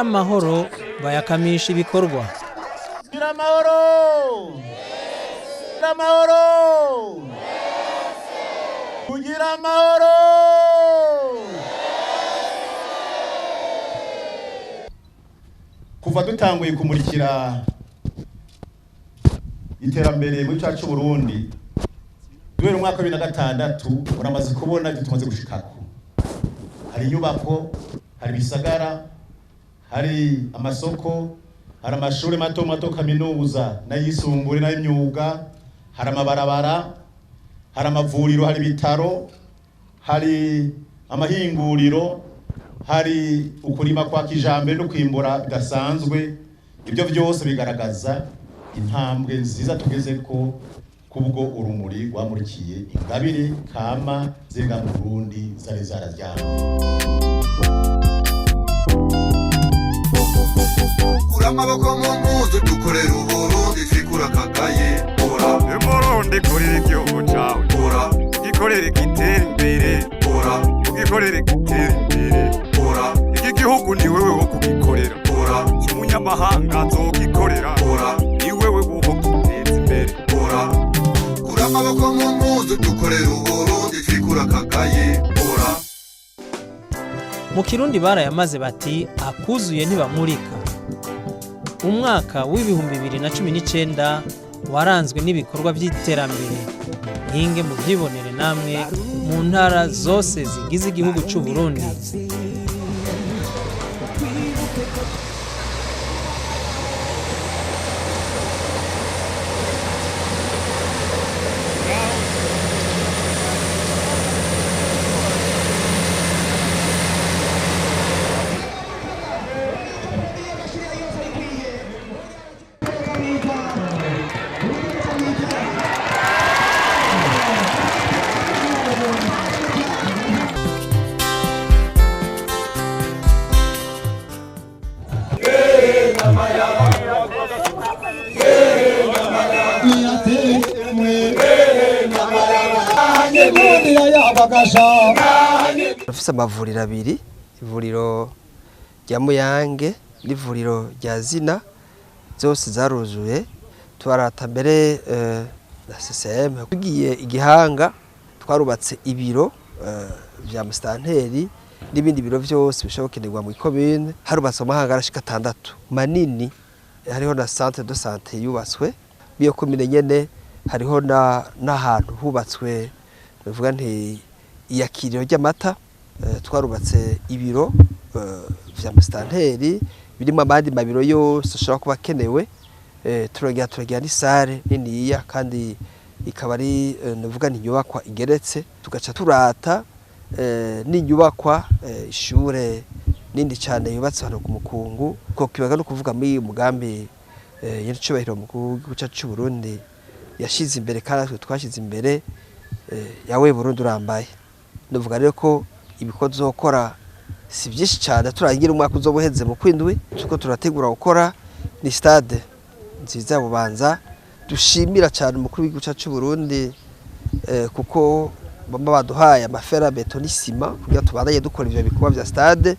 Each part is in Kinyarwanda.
amahoro bayakamisha ibikorwa. Gira amahoro! Gira amahoro! Kugira amahoro! Kuva dutanguye kumurikira iterambere muri cyacu Burundi duhera umwaka wa 2006 uramaze kubona tumaze gushikako. Hari inyubako, hari bisagara, hari amasoko, hari amashuri mato mato kaminuza n'ayisumbuye n'imyuga, hari amabarabara, hari amavuriro, hari bitaro, hari amahinguriro, hari ukurima kwa kijambere no kwimbura bidasanzwe. Ibyo byose bigaragaza intambwe nziza tugeze ko kubwo urumuri rwamurikiye ingabire kama ziga mu Burundi zari zararyamye. Amaboko mu muzo dukorera Uburundi twikura kagaye ora Burundi korera igihugu cawe ora gikorera gitera imbere ora gikorera gitera imbere ora iki gihugu ni wewe wo kugikorera ora umunyamahanga azogikorera ora ni wewe wo kugiteza imbere ora amaboko mu muzo dukorera Uburundi twikura kagaye ora. Mu Kirundi barayamaze bati akuzuye ntibamurika. Umwaka w'ibihumbi 2019 waranzwe n'ibikorwa by'iterambere hinge mu byibonere namwe mu ntara zose zigize igihugu cy'u Burundi. Rufise amavuriro abiri, ivuriro rya Muyange n'ivuriro rya Zina, zose zaruzuye. Twarata mbere na CCM tugiye Igihanga twarubatse ibiro vya mustanteri n'ibindi biro byose bishobokenerwa mu ikomune. Harubatse amahanga arashika 6 manini, hariho na centre de santé yubatswe biyo komine nyene, hariho n'ahantu hubatswe bivuga nti iyakiriro ry'amata. Twarubatse ibiro vya mustanteri birimo abandi mabiro yose ushobora kuba kenewe. Turagira ni sare niniya kandi ikaba ari navuga ni nyubakwa igeretse. Tugaca turata n'inyubakwa ishure nindi cyane yubatse hano ku Mukungu, ko kibaga no kuvuga muri mugambi y'icubahiro mu guca cy'u Burundi yashize imbere kandi twashize imbere yawe Burundi urambaye. Ndavuga rero ko ibikozo zokora si byinshi cyane, turangira umwaka uzobuheze mu kwindwi tuko turategura gukora ni stade nziza Bubanza. Dushimira cyane umukuru w'igihugu cyacu Burundi kuko bamba baduhaye amafera beto n'isima kugira tubandanye dukora ivyo bikorwa vya stade.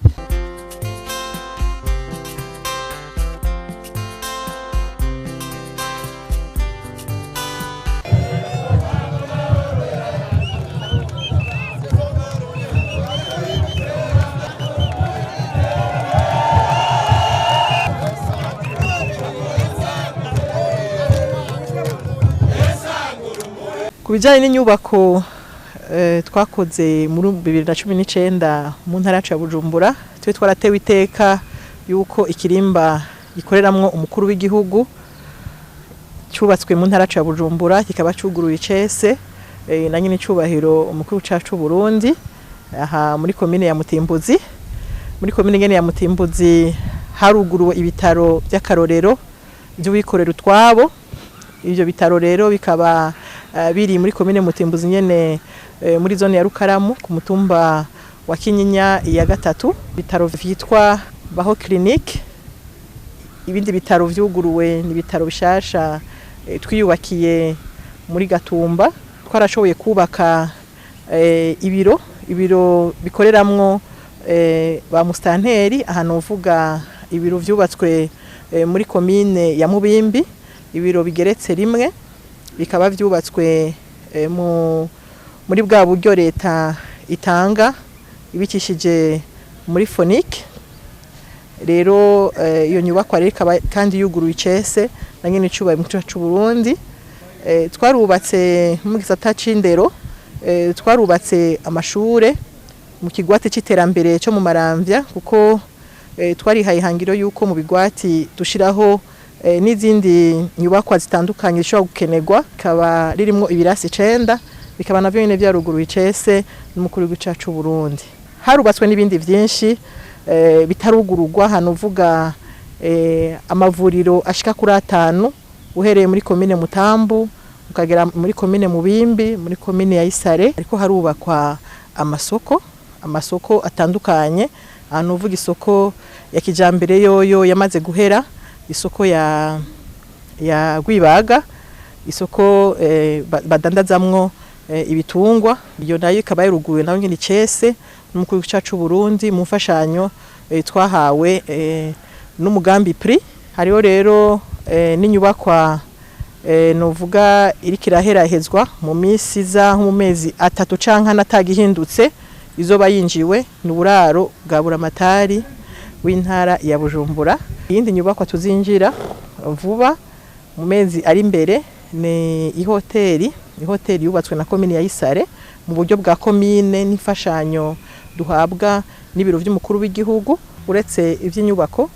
Kubijanye n'inyubako twakoze muri 2019 mu ntara ya Bujumbura, twe twaratewe iteka yuko ikirimba gikoreramwo umukuru w'igihugu cyubatswe mu ntara ya Bujumbura kikaba cyuguruye icese na nyine cyubahiro umukuru cyacu Burundi aha muri komine ya Mutimbuzi. Muri komine ngene ya Mutimbuzi haruguruwe ibitaro by'akarorero by'ubikorera utwabo. Ivyo bitaro rero bikaba biri muri komine Mutimbuzi nyene muri zone ya Rukaramu ku mutumba wa Kinyinya ya gatatu. Bitaro vyitwa Baho Clinique. Ibindi bitaro vyuguruwe ni bitaro bishasha twiyubakiye muri Gatumba. Twarashoboye kubaka ibiro bikoreramwo ba mustanteri ahantu uvuga ibiro vyubatswe muri komine ya Mubimbi, ibiro bigeretse rimwe, bikaba vyubatswe muri bwa buryo leta itanga ibikishije muri phonique. Rero iyo nyubakwa rero ikaba kandi yuguruye icese na nyene icubaye mu gihugu c'u Burundi. Twarubatse mu gisata c'indero, twarubatse amashure mu kigwati c'iterambere cyo mu Maramvya, kuko twarihaye ihangiro yuko mu bigwati dushiraho n'izindi nyubakwa zitandukanye zishobora gukenerwa, kaba ririmo ibirasi 9, bikaba navyo nyene vyaruguruye icese n'umukuru w'igihugu c'u Burundi. Harubatswe n'ibindi vyinshi bitarugururwa, hano uvuga amavuriro ashika kuri 5 uhereye muri komine Mutambu ukagera muri komine Mubimbi, muri komine ya Isare. Ariko harubakwa amasoko atandukanye, hano uvuga isoko ya kijambere yoyo yamaze guhera, isoko ya Rwibaga, isoko badandazamwo ibitungwa, iyo nayo ikaba yaruguruwe nayo nyine icese n'umukuru w'igihugu c'u Burundi mu mfashanyo twahawe n'umugambi PRI. Hariho rero n'inyubakwa novuga iri kiraherahezwa mu minsi za mu mezi 3 canka natagihindutse izoba yinjiwe n'uburaro bwa buramatari w'intara ya Bujumbura. Iyindi nyubakwa tuzinjira vuba mu mezi ari imbere ni ihoteli yubatswe na komine ya Isare mu buryo bwa komine, n'imfashanyo duhabwa n'ibiro by'umukuru w'igihugu. Uretse ivy'inyubako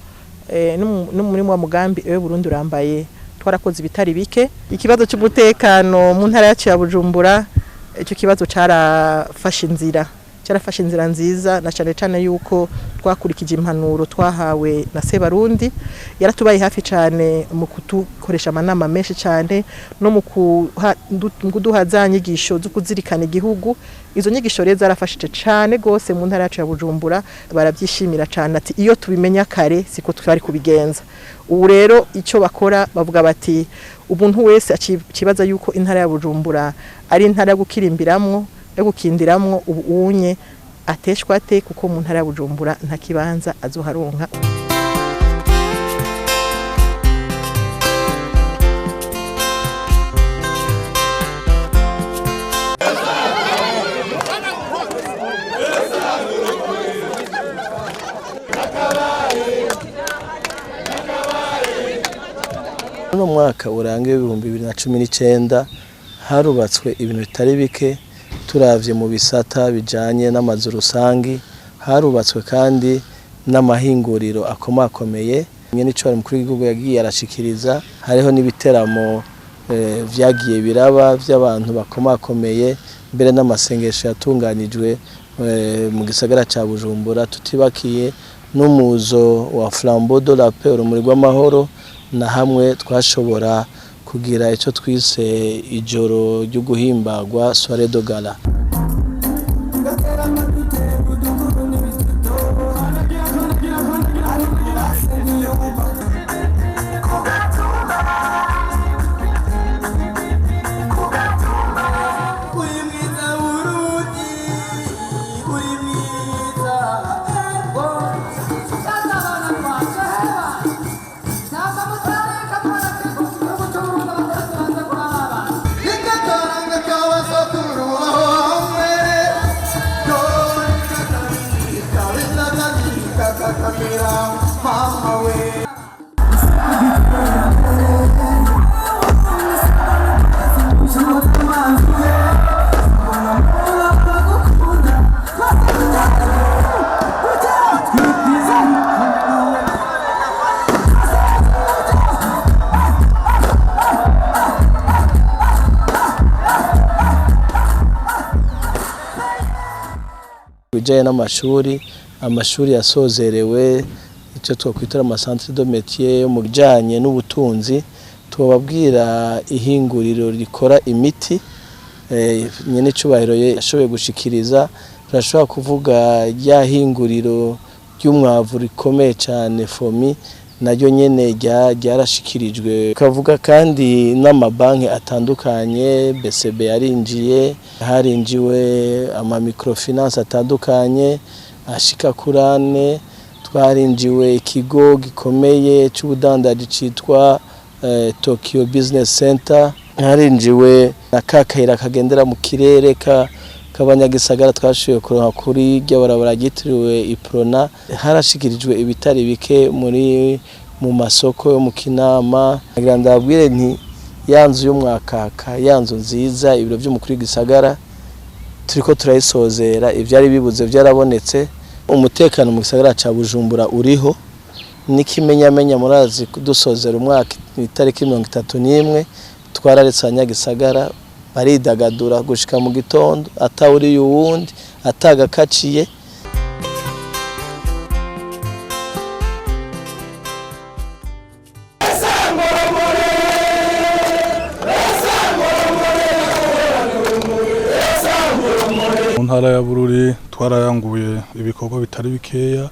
no muri wa mugambi Burundi urambaye twarakoze ibitari bike. Ikibazo cy'umutekano mu ntara ya Bujumbura, icyo kibazo carafashe inzira nziza, na cyane yuko twakurikije impanuro twahawe na Sebarundi. Yaratubaye hafi cyane mu kutukoresha amanama menshi cyane no mu kuduha za nyigisho zo kuzirikana igihugu. Izo nyigisho rero zarafashije cyane gose mu ntara ya Bujumbura, barabyishimira cyane ati iyo tubimenya kare siko twari kubigenza. Ubu rero icyo bakora bavuga bati ubuntu wese akibaza yuko intara ya Bujumbura ari intara yo gukirimbiramwo, yo gukindiramwo, ubu unye ateshwa ate, kuko mu ntara ya Bujumbura nta kibanza azoharonka. Uno mwaka urangiye 2019 harubatswe ibintu bitari bike. Turavye mu bisata bijanye n'amazu rusangi, harubatswe kandi n'amahinguriro akomakomeye. Nyene ico mukuru w'igihugu yagiye arashikiriza, hariho n'ibiteramo vyagiye biraba vy'abantu bakomakomeye, mbere n'amasengesho yatunganijwe mu gisagara ca Bujumbura, tutibakiye n'umuzo wa Flambeau de la Paix, urumuri rw'amahoro, na hamwe twashobora kugira icyo twise ijoro ryo guhimbagwa soirée de gala. Bijanye amashuri yasozerewe, icyo twakwitira amasantre de métier mu bijanye n'ubutunzi. Tubabwira ihinguriro rikora imiti, nyene icubahiro yashoboye gushikiriza. Turashobora kuvuga rya hinguriro ry'umwavu rikomeye cyane FOMI, naryo nyene ryarashikirijwe. Kavuga kandi n'amabanki atandukanye, BCB yarinjiye, harinjiwe ama microfinance atandukanye ashika kurane, twarinjiwe ikigo gikomeye cy'ubudandaji citwa Tokyo Business Center, harinjiwe na kakayira kagendera mu kirere k'abanyagisagara twashoboye kuronka kuri ry'abarabara ryitiriwe Iprona. Harashikirijwe ibitari bike mu masoko yo mu Kinama. Nagira ndabwire nti yanzu y'umwaka yanzu nziza ibiro by'umukuru w'igisagara turiko turayisozera, ivyari bibuze byarabonetse. Umutekano mu gisagara ca Bujumbura uriho, n'ikimenyamenya murazi dusozera umwaka itariki 31 twararetse abanyagisagara baridagadura gushika mu gitondo atawuri yuwundi atagakaciye. Mu ntara ya Bururi twarayanguye ibikorwa bitari bikeya,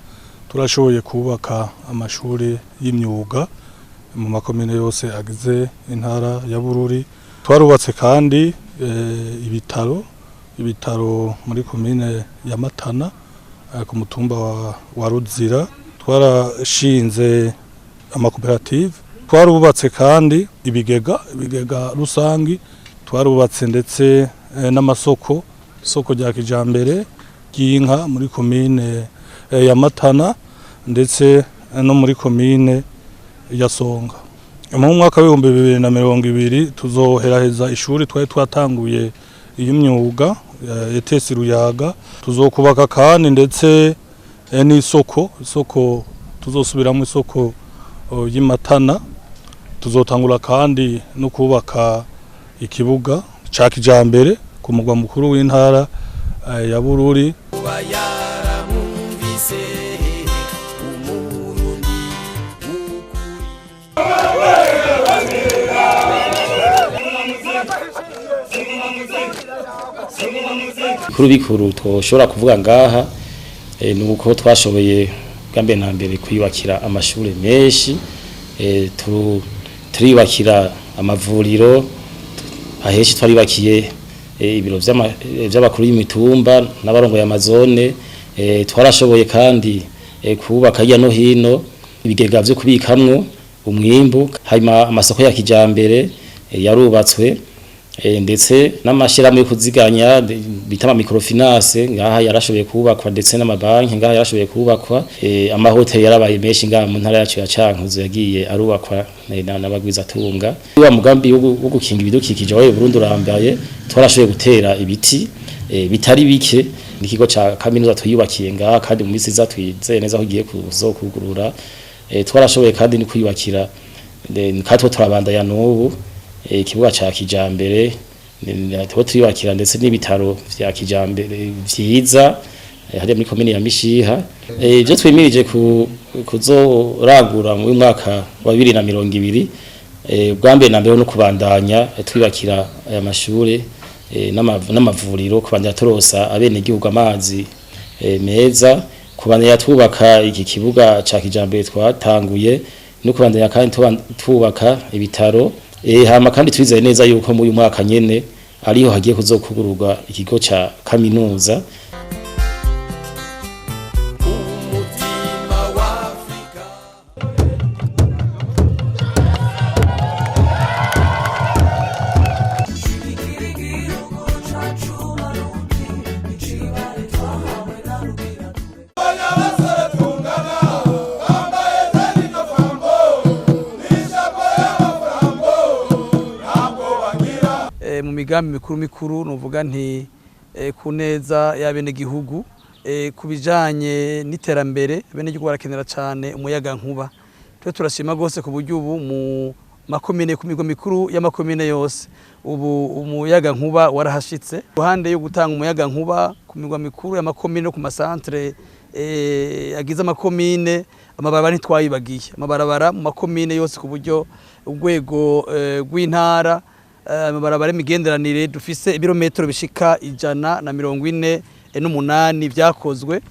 turashoboye kubaka amashuri y'imyuga mu makomine yose agize intara ya Bururi. Twarubatse kandi ibitaro muri komine ya Matana ku mutumba wa Ruzira. Twarashinze amakoperative, twarubatse kandi ibigega rusangi, twarubatse ndetse n'amasoko, isoko rya kijambere ry'inka muri komine ya Matana ndetse no muri komine ya Songa. Mu mwaka wa 2020 tuzoheraheza ishuri twari twatanguye y'imyuga yetesi Ruyaga. Tuzokubaka kandi ndetse n'isoko tuzosubiramo isoko y'Imatana. Tuzotangura kandi no kubaka ikibuga ca kijambere ku mugwa mukuru w'intara ya Bururi. Bikuru twoshobora kuvuga ngaha nuko twashoboye bwambe na mbere kwiyubakira amashuri menshi, turibakira amavuriro, aheshi twaribakiye ibiro by'abakuru y'imitumba n'abarongoye amazone. Twarashoboye kandi kubaka hirya no hino ibigega byo kubikamwo umwimbu, hanyuma amasoko ya kijambere yarubatswe, ndetse n'amashirahamwe yo kuziganya bita ama microfinance ngaha yarashoboye kubakwa, ndetse n'amabanki ngaha yarashoboye kubakwa. Amahoteli yarabaye menshi ngaha mu ntara yacu ya Cankuzo yagiye arubakwa n'abagwiza tunga. Wa mugambi wo gukinga ibidukikije wawe Burundi urambaye, twarashoboye gutera ibiti bitari bike. N'ikigo ca kaminuza tuyubakiye ngaha kandi mu misi zatwizeye neza aho giye kuzokugurura. Twarashoboye kandi ni kwiyubakira katwo turabandanya n'ubu ikibuga ca kijambere turibakira, ndetse n'ibitaro vya kijambere vyiza hariya muri komine ya Mishiha. Ivyo twimirije kuzoragura mu mwaka wa 2020 bwambe na mbere no kubandanya twibakira aya mashure n'amavuriro, kubandanya turosa abene gihugu amazi meza, kubandanya twubaka iki kibuga ca kijambere twatanguye, no kubandanya kandi twubaka ibitaro. Hama kandi twizeye neza yuko mu uyu mwaka nyene ariho hagiye kuzokugururwa ikigo ca kaminuza. Mu migambi mikuru nuvuga nti kuneza y'abene gihugu, kubijanye n'iterambere bene gihugu barakenera cyane umuyaga nkuba. Twe turashima gose ku buryo ubu mu makomine ku migo mikuru y'amakomine yose ubu umuyaga nkuba warahashitse. Ruhande yo gutanga umuyaga nkuba ku migwa mikuru y'amakomine no ku masantre agize amakomine, amabarabara ntitwayibagiye. Amabarabara mu makomine yose ku buryo urwego rw'intara amabarabara imigenderanire dufise ibirometero bishika 148 byakozwe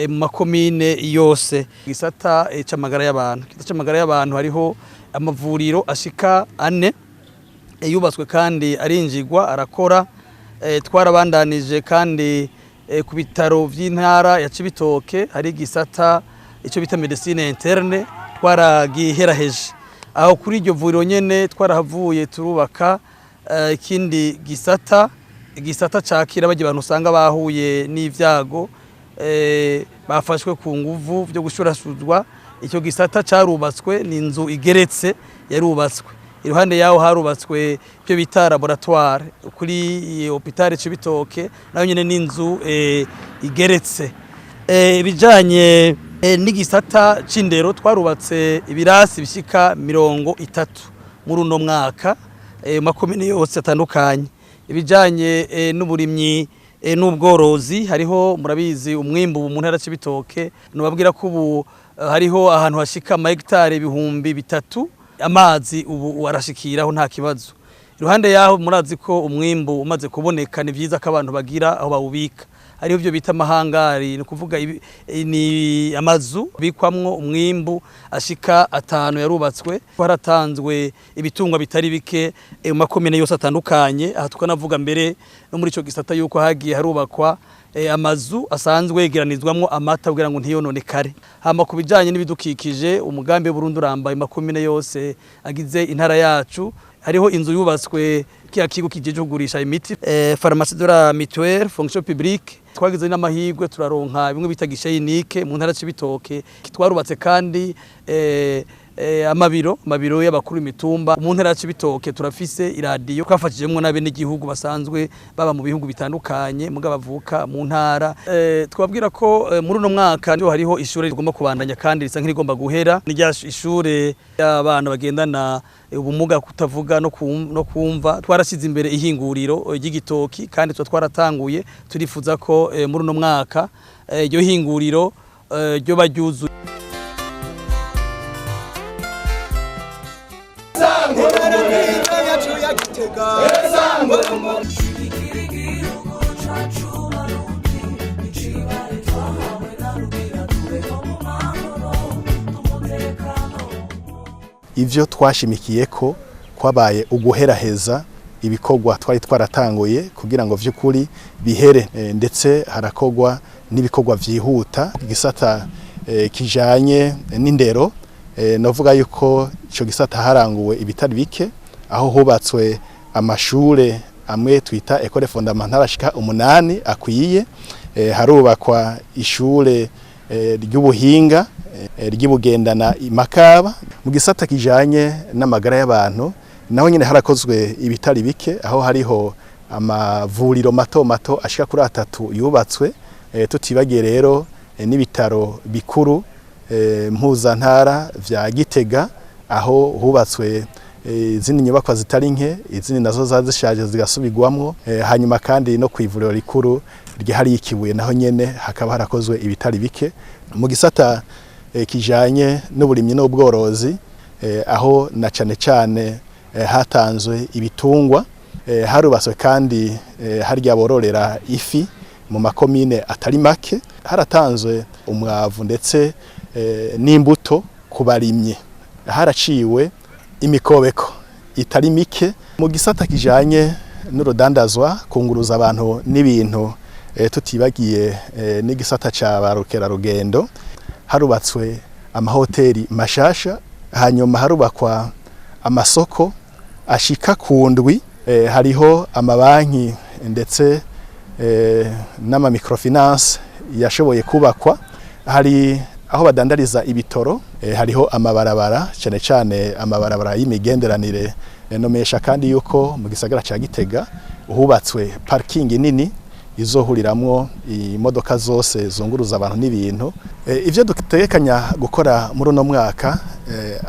mu makomine yose. Gisata c'amagara y'abantu, c'amagara y'abantu hariho amavuriro ashika 4 yubatswe kandi arinjigwa arakora. Twarabandanije kandi ku bitaro vy'intara ya Cibitoke hari gisata icyo bita medecine interne twaragiheraheje aho kuri iryo vuriro nyene twarahavuye turubaka ikindi gisata cakira baje abantu usanga bahuye n'ivyago bafashwe ku nguvu byo gushurashuzwa. Icyo gisata carubatswe ni inzu igeretse yarubatswe, iruhande yaho harubatswe byo bita laboratoire kuri hôpital Cibitoke nayo nyene n'inzu igeretse. Bijanye n'igisata c'indero twarubatse ibirasi bishika 30 muri uno mwaka makomine yose atandukanye. Ibijanye n'uburimyi n'ubworozi hariho murabizi umwimbu mu ntara Cibitoke nubabwira ko ubu hariho ahantu hashika amahegitare 3,000 amazi ubu arashikiraho nta kibazo. Iruhande yaho murazi ko umwimbu umaze kuboneka ni vyiza ko abantu bagira aho bawubika. Hariho byo bita amahangari ni kuvuga ni amazu bikwamwo umwimbu ashika 5 yarubatswe. Haratanzwe ibitungwa bitari bike makomine yose atandukanye. Aha tukanavuga mbere no muri ico gisata yuko hagiye harubakwa amazu asanzwe yegeranizwamwo amata kugira ngo ntiyononekare. Hama kubijanye n'ibidukikije umugambi Burundi urambaye makomine yose agize intara yacu. Hariho inzu yubatswe kiya kigo kijeje kugurisha imiti pharmacie de la mutuelle fonction publique. Twagize n'amahirwe turaronka bimwe bita gishayinike mu ntara Cibitoke. Twarubatse kandi amabiro y'abakuru imitumba mu ntara Cibitoke. Turafise iradiyo twafashijemwe n'abe n'igihugu basanzwe baba mu bihugu bitandukanye muga bavuka mu ntara. Twabwira ko muri uno mwaka ndio hariho ishure rigomba kubandanya kandi risa nk'irigomba guhera. Nirya ishure y'abana bagendana ubumuga kutavuga no kumva. Twarashize imbere ihinguriro ry'igitoki kandi twaratanguye turifuza ko muri uno mwaka iryo hinguriro ryo baryuzuye. Ivyo twashimikiye ko kwabaye uguheraheza ibikorwa twari twaratanguye kugira ngo vy'ukuri bihere, ndetse harakogwa n'ibikorwa vyihuta. Igisata kijanye n'indero novuga yuko ico gisata haranguwe ibitari bike, aho hubatswe amashure amwe twita école fondamentale ashika 8 akwiye. Harubakwa ishure ry'ubuhinga ry'ibugendana Makaba. Mu gisata kijanye n'amagara y'abantu naho nyine harakozwe ibitari bike, aho hariho amavuriro mato ashika kuri 3 yubatswe. Tutibagiye rero n'ibitaro bikuru mpuzantara vya Gitega, aho hubatswe izindi nyubakwa zitari nke, izindi nazo zazishaje zigasubirwamwo. Hanyuma kandi no kwivuriro rikuru ryahari ikibuye naho nyene hakaba harakozwe ibitari bike. Mu gisata kijanye n'uburimyi n'ubworozi, aho na cane hatanzwe ibitungwa. Harubatswe kandi harya bororera ifi mu makomine atari make. Haratanzwe umwavu ndetse n'imbuto kubarimye. Haraciwe imikobeko itari mike. Mu gisata kijanye n'urudandazwa kunguruza abantu n'ibintu, tutibagiye n'igisata ca barukera rugendo, harubatswe amahoteli mashasha. Hanyuma harubakwa amasoko ashika kundwi. Hariho amabanki ndetse n'ama microfinance yashoboye kubakwa. Hari aho badandariza ibitoro. Hariho amabarabara cyane amabarabara y'imigenderanire. Nomesha kandi yuko mu gisagara ca Gitega hubatswe parking nini izohuriramwo imodoka zose zunguruza abantu n'ibintu. Ivyo dutegekanya gukora muri uno mwaka,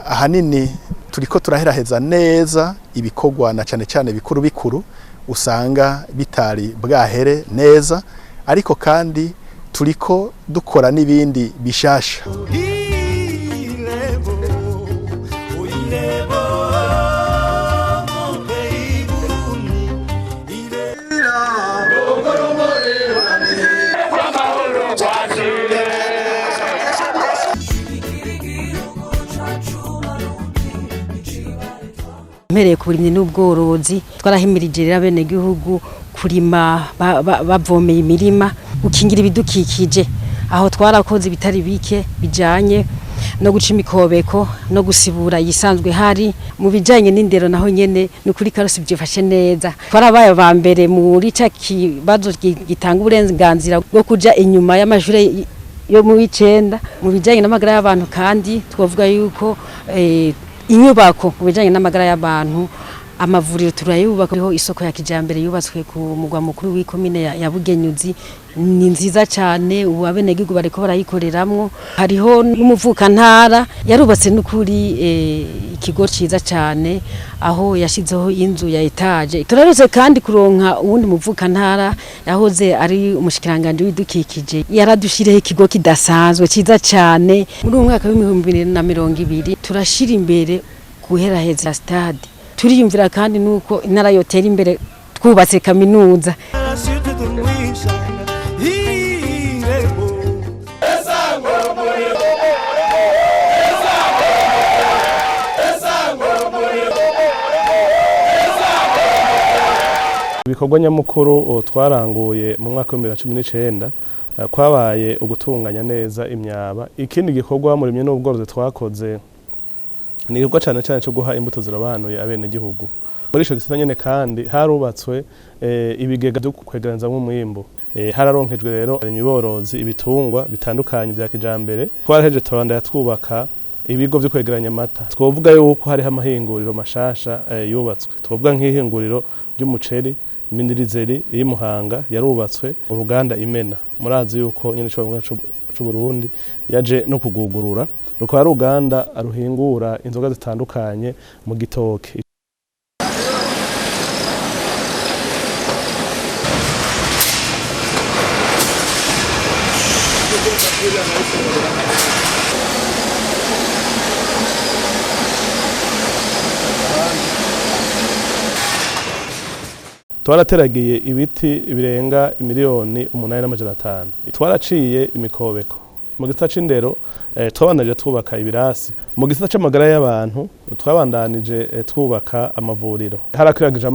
ahanini turiko turaheraheza neza ibikorwa na cane bikuru usanga bitari bwahere neza, ariko kandi turiko dukora n'ibindi bishasha. Mpereye ku burimyi n'ubworozi twarahimirije rero bene gihugu kurima bavomeye imirima, gukingira ibidukikije. aho twarakoze ibitari bike bijanye no guca imikobeko no gusibura yisanzwe hari mu bijanye n'indero naho nyene ni kuri Karusi byifashe neza twarabaye ba mbere muri ca kibazo gitanga uburenganzira bwo kuja inyuma y'amashure yo mu wicenda mu bijanye n'amagara y'abantu kandi twavuga yuko inyubako mu bijanye n'amagara y'abantu amavuriro turayubakaho isoko ya kijambere yubatswe ku mugwa mukuru w'ikomine ya Bugenyuzi ni nziza cyane ubu abenegihugu bariko barayikoreramwo hariho n'umuvuka ntara yarubatse n'ukuri ikigo ciza cyane aho yashizeho inzu ya etage turarutse kandi kuronka uwundi muvuka ntara yahoze ari umushikiranganje w'idukikije yaradushireho ikigo kidasanzwe ciza cyane muri umwaka wa 2020 turashira imbere guheraheza stade turiyumvira kandi nuko intara yotera imbere twubatse kaminuza ibikorwa nyamukuru twaranguye mu mwaka wa 2019 kwabaye ugutunganya neza imyaba ikindi gikorwa muri mye n'ubworozi twakoze ni igikorwa cyane cyane cyo guha imbuto zirabanuye abene gihugu muri ico gisata nyene kandi harubatswe ibigega byo kwegeranzamwo umwimbo hararonkejwe rero imiborozi ibitungwa bitandukanye bya kijambere twaraheje Toranda yatwubaka ibigo byo kwegeranya amata twovuga yuko hari amahinguriro mashasha yubatswe twovuga nk'ihinguriro ry'umuceri Mindirizeri y'Imuhanga yarubatswe uruganda Imena murazi yuko nyene cyo Burundi yaje no kugugurura rukaba ruganda aruhingura inzoga zitandukanye mu gitoke twarateragiye ibiti birenga miliyoni 8.5 twaraciye imikobeko mu gisata c'indero twabandanije twubaka ibirasi mu gisata c'amagara y'abantu twabandanije twubaka amavuriro harakwiragije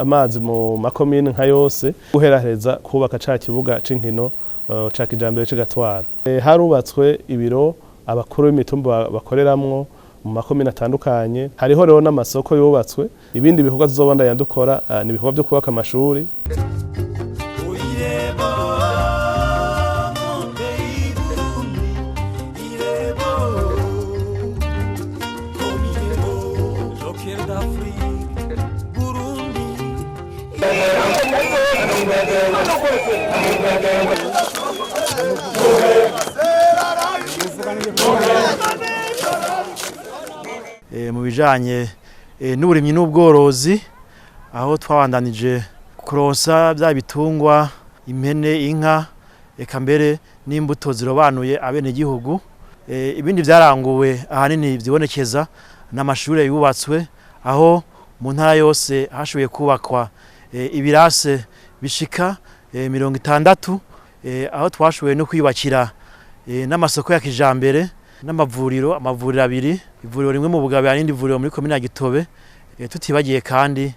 amazi mu makomine nka yose guheraheza kubaka ca kibuga c'inkino ca kijambere c'Gatwara harubatswe ibiro abakuru b'imitumba bakoreramwo mu makomine atandukanye hariho rero n'amasoko yubatswe ibindi bikorwa tuzobandanya dukora ni ibikorwa byo kubaka amashuri mu bijanye n'uburimyi n'ubworozi aho twabandanije kuronsa bya bitungwa impene inka eka mbere n'imbuto zirobanuye abene gihugu ibindi byaranguwe ahanini byibonekeza n'amashure yubatswe aho mu ntara yose hashoboye kubakwa ibirase bishika 60 aho twashoboye no kwiyubakira n'amasoko ya kijambere n'amavuriro abiri ivuriro rimwe mu Bugabe n'indi vuriro muri komine ya Gitobe tutibagiye kandi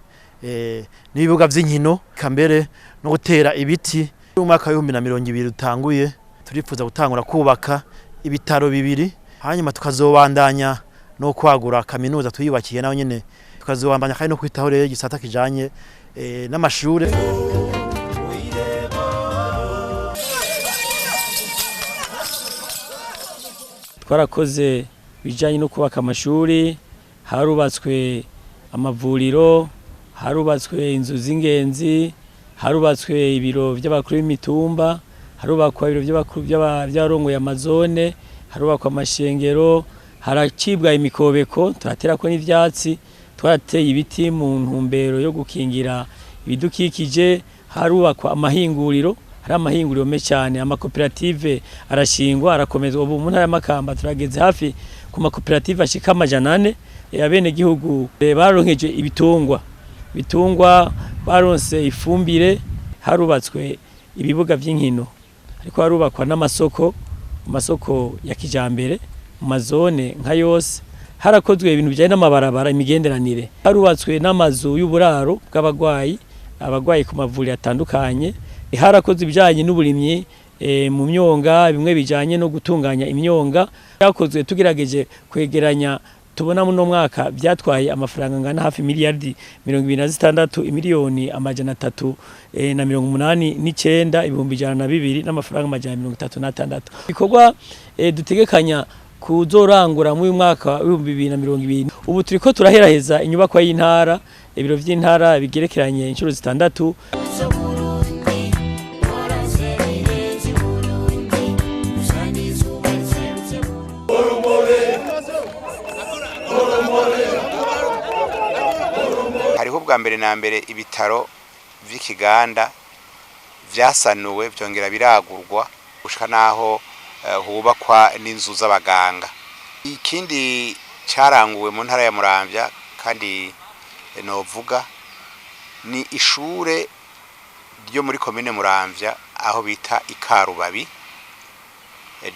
n'ibibuga by'inkino kambere no gutera ibiti mu mwaka wa 2020 utanguye turifuza gutangura kubaka ibitaro bibiri hanyuma tukazobandanya no kwagura kaminuza tuyubakiye naho nyene tukazobandanya kandi no kwitaho rero gisata kijanye n'amashure twarakoze bijanye no kubaka amashuri harubatswe amavuriro harubatswe inzu z'ingenzi harubatswe ibiro by'abakuru b'imitumba harubakwa ibiro by'abakuru by'abarongoye amazone harubakwa amashengero haracibwa imikobeko turaterako n'ivyatsi twarateye ibiti mu ntumbero yo gukingira ibidukikije harubakwa amahinguriro hari amahinguriro me cyane amakoperative arashingwa arakomezwa ubu mu ntara y'Amakamba turageze hafi ku makoperative ashika 400 abene gihugu baronkeje bitungwa baronse ifumbire harubatswe ibibuga by'inkino ariko harubakwa n'amasoko amasoko ya kijambere mu mazone nka yose harakozwe ibintu bijanye n'amabarabara imigenderanire harubatswe n'amazu y'uburaro bw'abagwayi ku mavuriro atandukanye harakoze ibijanye n'uburimyi mu myonga bimwe bijanye no gutunganya imyonga yakozwe tugerageje kwegeranya tubona muno mwaka byatwaye amafaranga ngana hafi miliyardi 26 imiliyoni amajana 389 ibihumbi 102 n'amafaranga amajana 36. Ibikorwa dutegekanya kuzorangura mu mwaka wa 2020 ubu turiko turaheraheza inyubako y'intara ibiro vy'intara bigerekeranye inshuro 6. hariho bwa mbere na mbere ibitaro vy'ikiganda vyasanuwe byongera biragurwa gushika naho hubakwa n'inzu z'abaganga. Ikindi cyaranguwe mu ntara ya Muramvya kandi novuga ni ishure ryo muri commune Muramvya aho bita Ikarubabi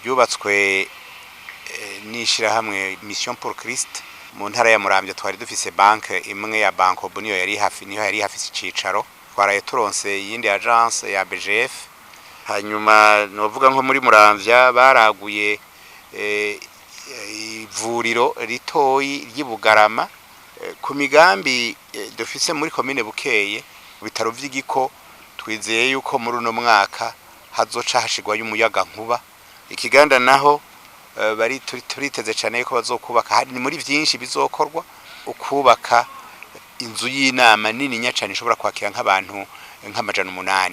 ryubatswe nishira hamwe Mission pour Christ mu ntara ya Muramvya. Twari dufise banke imwe ya Banko Bunio yari hafi icicaro, twaraye turonse yindi agence ya BGF. Hanyuma novuga nko muri Muramvya baraguye ivuriro ritoyi ry'Ibugarama ku migambi dufise muri commune Bukeye. Bitaro vy'Igiko twizeye yuko muri uno mwaka hazoca hashigwa y'umuyaga nkuba. Ikiganda naho bari turiteze cyane ko bazokubaka, hari muri byinshi bizokorwa ukubaka inzu y'inama nini nyacane ishobora kwakira nk'abantu nk'amajana 8.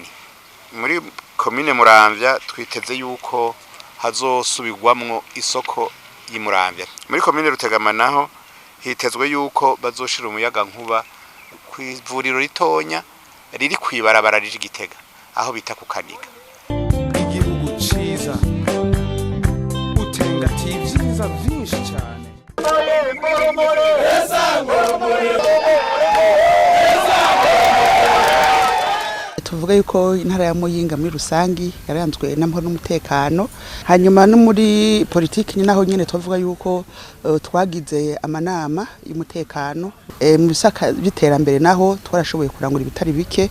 Muri commune Muramvya twiteze yuko hazosubirwamwo isoko y'Imuramvya. Muri commune Rutegama naho hitezwe yuko bazoshira umuyaga nkuba kw'ivuriro ritonya riri kwibarabara rije Gitega aho bita ku Kaniga. Igihugu ciza utengativyiza vyinshi cyane. Tuvuga yuko intara ya Muyinga muri rusangi yaranzwe n'amahoro n'umutekano. Hanyuma no muri politiki naho nyene tuvuga yuko twagize amanama y'umutekano mu bisaka biterambere naho twarashoboye kurangura ibitari bike.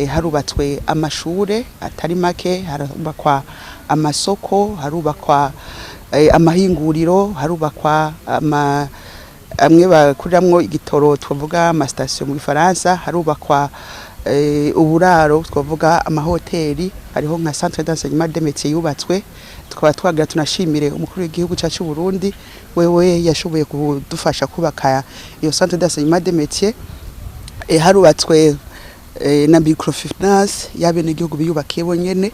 Harubatswe amashure atari make, harubakwa amasoko, harubakwa amahinguriro, harubakwa amwe bakuriramwo igitoro tuvuga ama station mu Gifaransa, harubakwa uburaro twavuga amahoteli, hariho nka centre d'enseignement des métiers yubatswe. Tukaba twagira tunashimire umukuru w'igihugu cyacu Burundi wewe yashoboye kudufasha kubaka iyo centre d'enseignement des métiers. Harubatswe na microfinance yabene igihugu biyubakiye bonyene.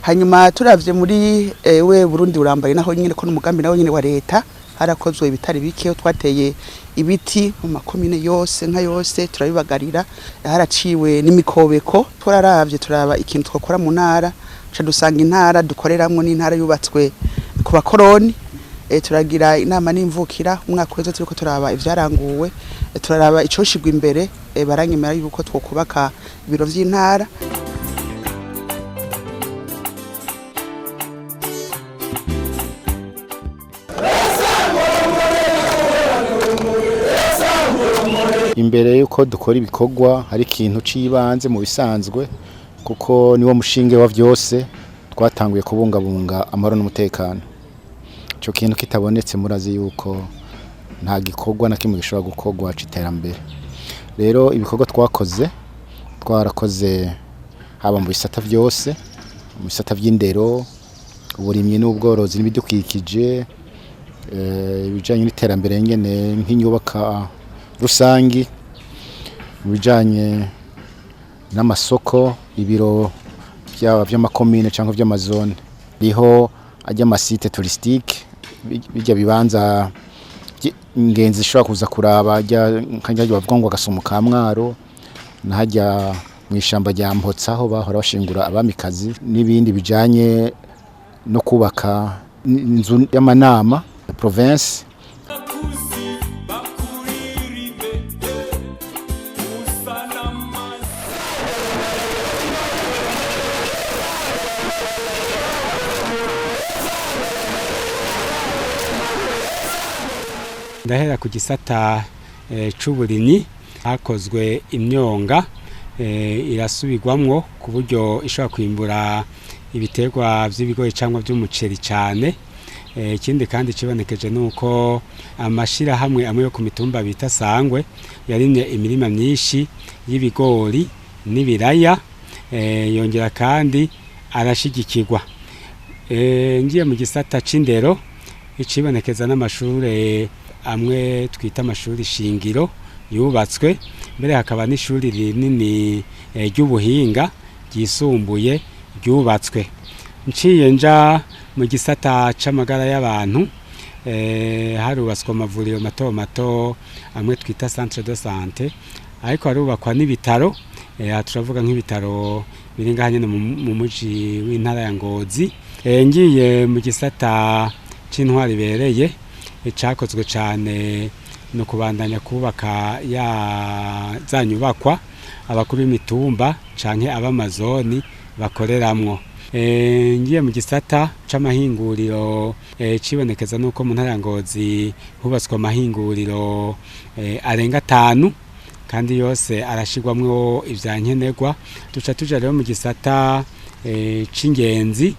Hanyuma turavye muri we Burundi urambaye naho nyine ko n'umugambi naho nyine wa leta harakozwe ibitari bike. Twateye ibiti mu makomine yose nka yose turabibagarira, haraciwe n'imikobeko. Twararavye turaba ikintu twakora mu ntara, ca dusanga intara dukoreramwo n'intara yubatswe ku bakoroni. Turagira inama n'imvukira umwaka wese turiko turaba ivyaranguwe, turaraba icoshigwa imbere. Baranyemera yuko twokubaka ibiro vy'intara. Imbere yuko dukora ibikorwa hari ikintu cibanze mu bisanzwe, kuko niwo mushinge wa vyose. Twatanguye kubungabunga amahoro n'umutekano. Ico kintu kitabonetse murazi yuko nta gikorwa na kimwe gishobora gukorwa c'iterambere. Rero ibikorwa twarakoze haba mu bisata vyose, mu bisata vy'indero, uburimyi n'ubworozi n'ibidukikije, ibijanye n'iterambere nyene nk'inyubaka rusangi, bijanye n'amasoko, ibiro vy'amakomine cyangwa vy'amazone. Riho ajya amasite touristique, bijya bibanza ingenzi ishobora kuza kuraba nkajya bavuga ngo Gasumo ka Mwaro, nahajya mu ishamba rya Mpotsa aho bahora bashingura abamikazi, n'ibindi bijanye no kubaka inzu y'amanama province. Ndahera ku gisata c'uburimyi, hakozwe imyonga irasubirwamwo ku buryo ishobora kwimbura ibiterwa vy'ibigori cyangwa vy'umuceri cyane. Ikindi kandi kibonekeje nuko amashira hamwe amwe yo ku mitumba bita Sangwe yarimye imirima myinshi y'ibigori n'ibiraya, yongera kandi arashigikirwa. Ngiye mu gisata c'indero ikibonekeza n'amashure amwe twita amashuri shingiro yubatswe, mbere hakaba n'ishuri rinini ry'ubuhinga ryisumbuye ryubatswe. Nciye nja mu gisata c'amagara y'abantu, harubatswe amavuriro mato mato amwe twita centre de santé, ariko harubakwa n'ibitaro. Turavuga nk'ibitaro biri ngaha nyene mu muji w'intara ya Ngozi. Ngiye mu gisata c'intwari ibereye, cyakozwe cyane no kubandanya kubaka za nyubakwa abakuru b'imitumba canke ab'amazoni bakoreramwo. Ngiye mu gisata c'amahinguriro, cibonekeza nuko mu ntara ya Ngozi hubatswe amahinguriro arenga 5 kandi yose arashigwamwo ivyankenerwa. Tuca tuja rero mu gisata c'ingenzi,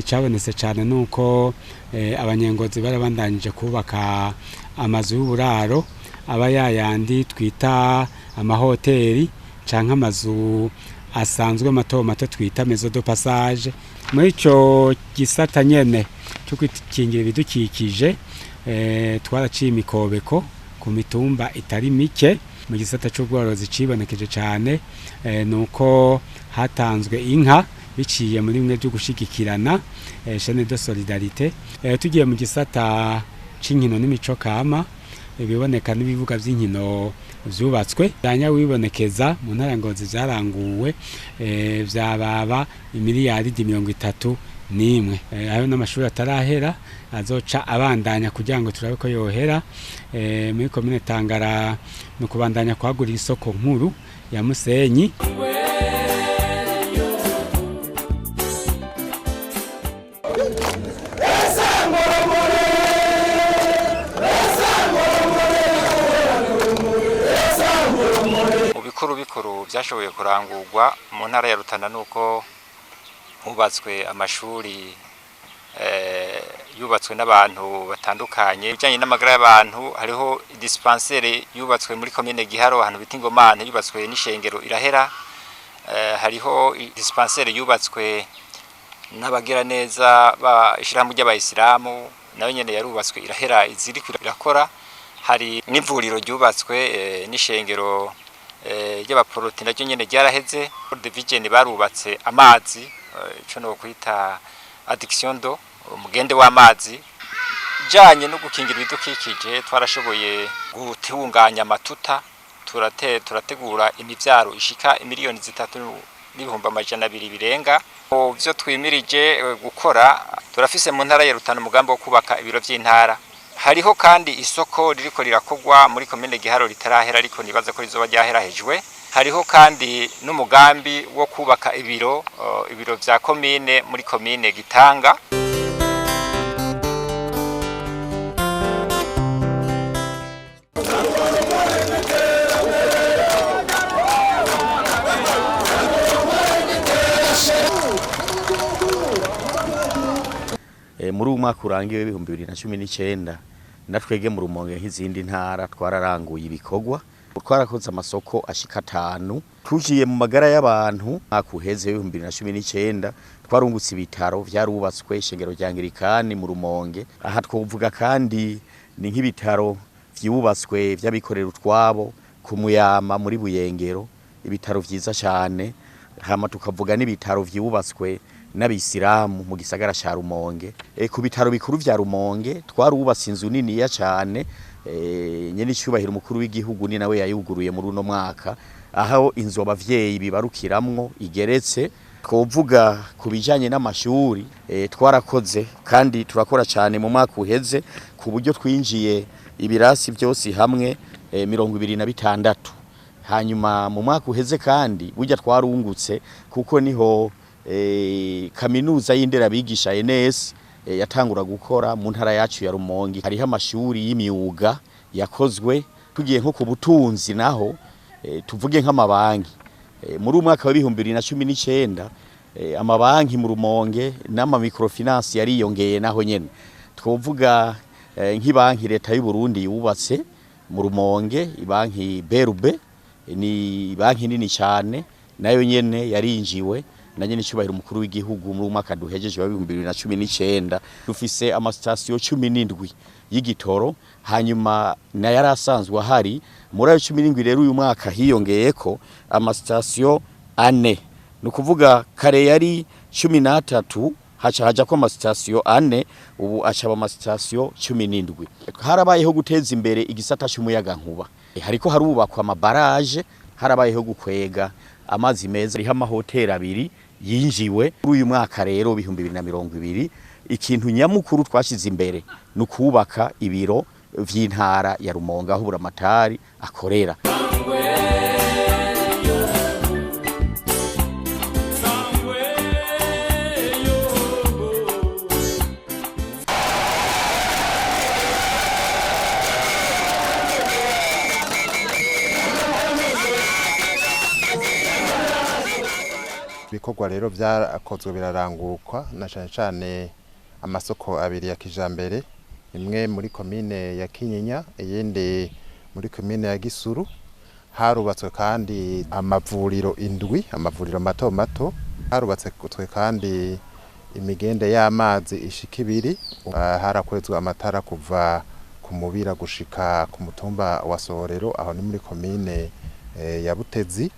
cyabonetse cyane nuko abanyengozi barabandanije kubaka amazu y'uburaro aba yayandi twita amahoteli canke amazu asanzwe mato mato twita maison de passage. Muri ico gisata nyene cyo kwikingira ibidukikije, twaraciye imikobeko ku mitumba itari mike. Mu gisata c'ubworozi cibonekeje cyane nuko hatanzwe inka biciye muri mwe byo gushigikirana, chaîne de solidarité. Tugiye mu gisata c'inkino n'imico kama, biboneka n'ibibuga by'inkino vyubatswe. Danya wibonekeza mu ntara Ngozi vyaranguwe vyababa imiliyaridi 31. Ayo n'amashuri atarahera azoca abandanya kugira ngo turabe ko yohera. Muri commune Tangara no kubandanya kwagura isoko nkuru ya Musenyi. Bikuru byashoboye kurangurwa mu ntara ya Rutana nuko hubatswe amashuri yubatswe n'abantu batandukanye. Bijanye n'amagara y'abantu, hariho dispensaire yubatswe muri commune Giharo ahantu bita Ingomane, yubatswe n'ishengero irahera. Hariho dispensaire yubatswe n'abagira neza ishirahamwe ry'abayisilamu, nayo nyene yarubatswe irahera, iziri irakora. Hari n'ivuriro ryubatswe n'ishengero ry'abaporoti naryo nyene ryaraheze. Division barubatse amazi, ico no kwita addiction do umugende w'amazi. Janye no gukingira ibidukikije, twarashoboye gutunganya amatuta, turategura imivyaro ishika imiliyoni 3,200,000 birenga. Vyo twimirije gukora, turafise mu ntara ya Rutana umugambi wo kubaka ibiro vy'intara. Hariho kandi isoko ririko rirakogwa muri commune Giharo ritarahera, ariko nibaza ko rizoba ryaherahejwe. Hariho kandi n'umugambi wo kubaka ibiro vya commune muri commune Gitanga. Muri umwaka urangiye 2019 natwege mu Rumonge nk'izindi ntara twararanguye ibikorwa. Twarakoze amasoko ashika 5. Tujiye mu magara y'abantu akuheze 2019 twarungutse ibitaro vyarubatswe ishengero rya Anglikani mu Rumonge. Aha twovuga kandi ni nk'ibitaro vyubatswe vy'abikorera utwabo ku Muyama muri Buyengero, ibitaro vyiza cyane. Hama tukavuga n'ibitaro vyubatswe n'abisilamu mu gisagara ca Rumonge. Ku bitaro bikuru vya Rumonge twarubatse inzu nini ya cyane, nyene cyubahira umukuru w'igihugu ni nawe yayuguruye muri uno mwaka, aho inzu abavyeyi bibarukiramwo igeretse. Twovuga kubijanye n'amashuri, twarakoze kandi turakora cyane mu mwaka uheze, ku buryo twinjiye ibirasi byose hamwe 26. Hanyuma mu mwaka uheze kandi burya twarungutse kuko niho kaminuza y'indera bigisha ENS yatangura gukora mu ntara yacu ya Rumonge. Hariho amashuri y'imyuga yakozwe. Tugiye nko ku butunzi naho tuvuge nk'amabanki, muri umwaka wa 2019 amabanki mu Rumonge n'ama microfinance yariyongeye naho nyene twovuga nk'ibanki leta y'u Burundi yubatse mu Rumonge ibanki Berube ni banki nini cyane nayo nyene yarinjiwe na nyene cyubahiro umukuru w'igihugu mu mwaka duhejeje wa 2019 dufise ama station 17 y'igitoro hanyuma na yarasanzwe hari muri ayo 17 rero uyu mwaka hiyongeyeko ama station 4 nukuvuga kare yari 13 haja ko ama station 4 ubu acaba ama station 17 harabayeho guteza imbere igisata cy'umuyaga nkuba hariko harubakwa amabarage harabayeho gukwega amazi meza riha amahoteli abiri yinjiwe uyu mwaka rero 2020 ikintu nyamukuru twashize imbere nukubaka ibiro vy'intara ya Rumonge aho buramatari akorera Ibikorwa rero byarakozwe birarangukwa na cyane amasoko abiri ya kijambere imwe muri komine ya Kinyinya iyindi muri komine ya Gisuru harubatswe kandi amavuriro indwi amavuriro mato mato harubatswe kandi imigende y'amazi ishika ibiri harakorezwe amatara kuva ku mubira gushika ku mutumba wa Sorero aho ni muri komine ya Butezi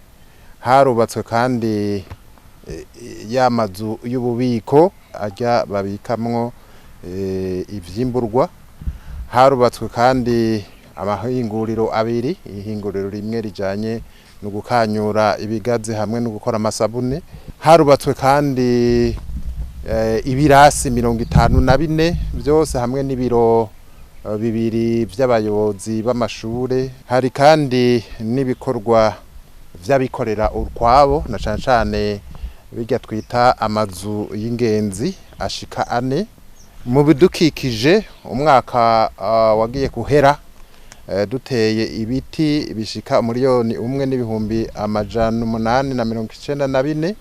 harubatswe kandi y'amazu y'ububiko ajya babikamwo ivyimburwa harubatswe kandi amahinguriro abiri ihinguriro rimwe rijanye no gukanyura ibigazi hamwe no gukora amasabune harubatswe kandi ibirasi 54 byose hamwe n'ibiro bibiri by'abayobozi b'amashure hari kandi n'ibikorwa vy'abikorera urwabo na cyane bijya twita amazu y'ingenzi ashika 4 mu bidukikije umwaka wagiye kuhera duteye ibiti bishika miliyoni 1,894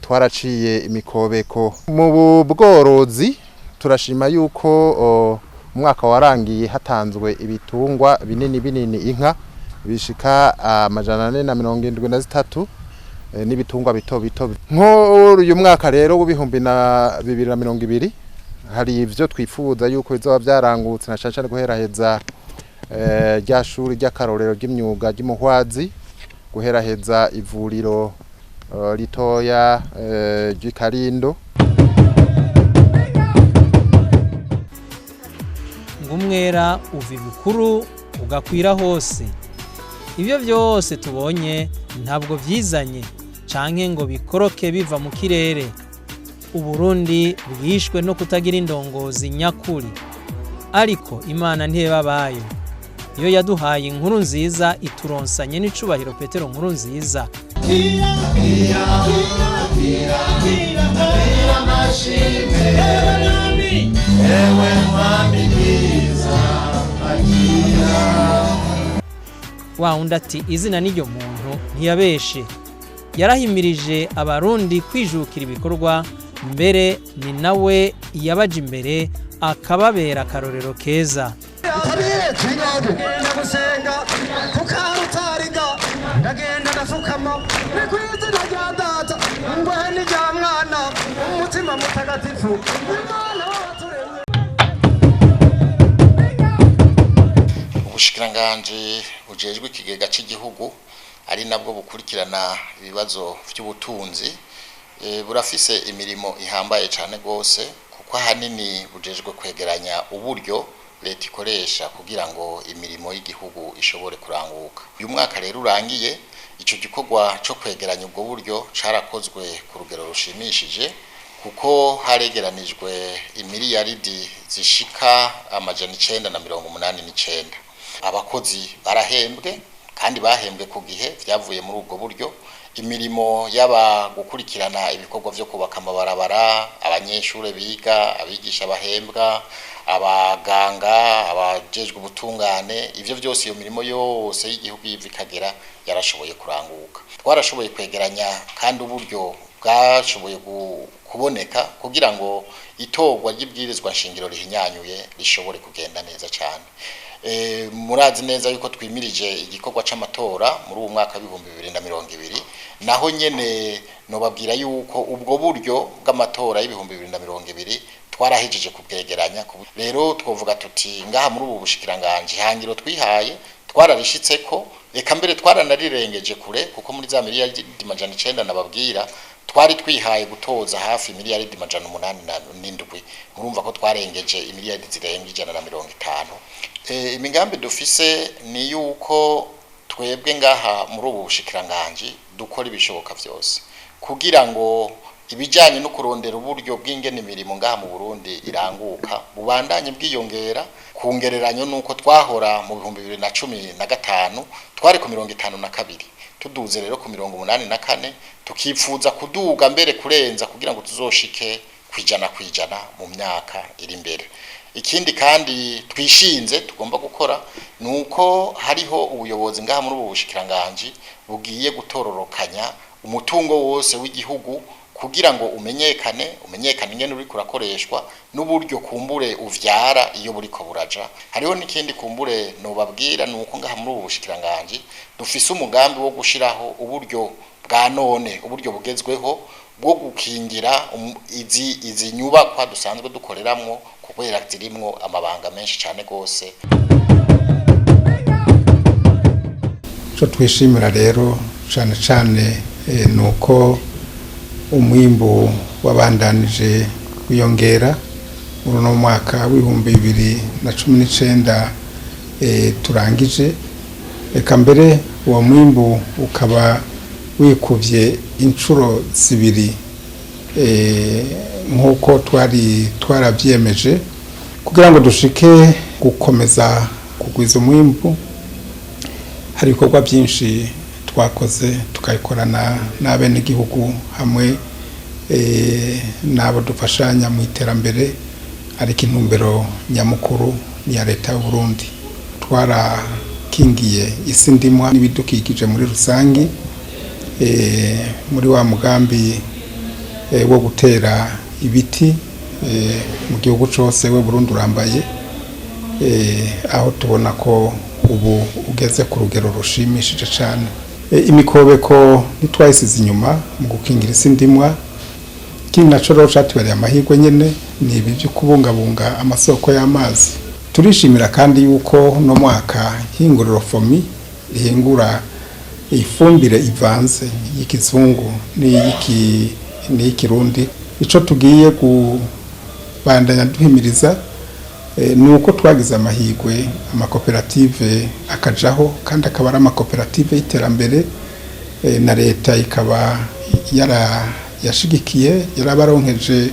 twaraciye imikobeko mu bworozi turashima yuko umwaka warangiye hatanzwe ibitungwa binini inka bishika 473 n'ibitungwa bito nko uyu mwaka rero w'ibihumbi na 2020 hari ivyo twifuza yuko bizoba byarangutse na cyane guheraheza rya shuri ry'akarorero ry'imyuga ry'Imuhwazi guheraheza ivuriro ritoya ry'Ikarindo ngumwera uva Ibikuru ugakwira hose ibyo byose tubonye ntabwo vyizanye canke ngo bikoroke biva mu kirere Uburundi bwishwe no kutagira indongozi nyakuri ariko Imana ntibabayo iyo yaduhaye inkuru nziza ituronsanye n'icubahiro Petero nkuru nziza wa undi ati izina n'iryo muntu ntiyabeshe yarahimirije abarundi kwijukira ibikorwa mbere ni nawe yabaje imbere akababera akarorero keza gusenga kukarutariga ndagenda ndafukama nikwizina rya data ngwe n'irya mwana umutima mutagatifu Imana waturemye ubushikiranganje bujejwe ikigega cy'igihugu ari nabwo bukurikirana ibibazo by'ubutunzi burafise imirimo ihambaye cyane gose kuko ahanini bujejwe kwegeranya uburyo leta ikoresha kugira ngo imirimo y'igihugu ishobore kuranguka uyu mwaka rero urangiye ico gikorwa cyo kwegeranya ubwo buryo carakozwe ku rugero rushimishije kuko haregeranijwe imiliyaridi zishika 989 abakozi barahembwe kandi bahembwe ku gihe byavuye muri ubwo buryo imirimo yaba gukurikirana ibikorwa byo kubaka amabarabara abanyeshure biga abigisha bahembwa abaganga abajejwe ubutungane ivyo byose iyo mirimo yose y'igihugu yivikagera yarashoboye kuranguka twarashoboye kwegeranya kandi uburyo bwashoboye kuboneka kugira ngo itorwa ry'ibwirizwa nshingiro rihinyanyuye rishobore kugenda neza cyane. Murazi neza yuko twimirije igikorwa c'amatora muri uwo mwaka wa 2020 naho nyene nobabwira yuko ubwo buryo bw'amatora y'2020 twarahejeje kubwegeranya. Rero twovuga tuti ngaha muri ubu bushikiranganje hangiro twihaye twararishitseko, eka mbere twaranarirengeje kure kuko muri za miliyaridi 900 nababwira twari twihaye gutoza hafi miliyaridi 807. Murumva ko twarengeje imiliyaridi zirenga 150. Imigambi dufise ni yuko twebwe ngaha muri ubu bushikiranganje dukora ibishoboka byose kugira ngo ibijanye no kurondera uburyo bw'ingene imirimo ngaha mu Burundi iranguka bubandanye bwiyongera kungereranyo nuko twahora mu 2015 twari ku 52 tuduze rero ku 84 tukipfuza kuduga mbere kurenza kugira ngo tuzoshike kwijana mu myaka iri imbere. Ikindi kandi twishinze tugomba gukora nuko hariho ubuyobozi ngaha muri ubu bushikiranganje bugiye gutororokanya umutungo wose w'igihugu kugira ngo umenyekane ingene uri kurakoreshwa n'uburyo kumbure uvyara iyo buriko buraja. Hariho n'ikindi kumbure nobabwira nuko ngaha muri ubu bushikiranganje dufise umugambi wo gushiraho uburyo bwa none, uburyo bugezweho bwo gukingira izi nyubakwa dusanzwe dukoreramwo kubera zirimwo amabanga menshi cyane gose. Cyo twishimira rero cyane nuko umwimbu wabandanije wiyongera muri no mwaka w'2019 turangije, eka mbere uwo mwimbu ukaba wikuvye inshuro zibiri nkuko twarabyemeje kugira ngo dushike gukomeza kugwiza umwimbu. Hari ibikorwa byinshi twakoze tukayikorana n'abene igihugu hamwe nabo dufashanya mu iterambere, ariko intumbero nyamukuru ni ya leta y'u Burundi. Twarakingiye isi ndimwa n'ibidukikije muri rusangi muri wa mugambi wo gutera ibiti mu gihugu cyose we Burundi urambaye, aho tubona ko ubu ugeze ku rugero rushimishije cyane. Imikobeko ntitwayisize inyuma mu gukingira isi ndimwa. Kindi naco rero cyatubereye amahirwe nyene ni ibi byo kubungabunga amasoko y'amazi. Turishimira kandi yuko no mwaka hinguriro fomi rihingura ifumbire ivanze y'ikizungu n'ikirundi. Ico tugiye kubandanya duhimiriza nuko twagize amahirwe amakoperative akajaho, kandi akaba ari amakoperative y'iterambere na leta ikaba yashigikiye yarabaronkeje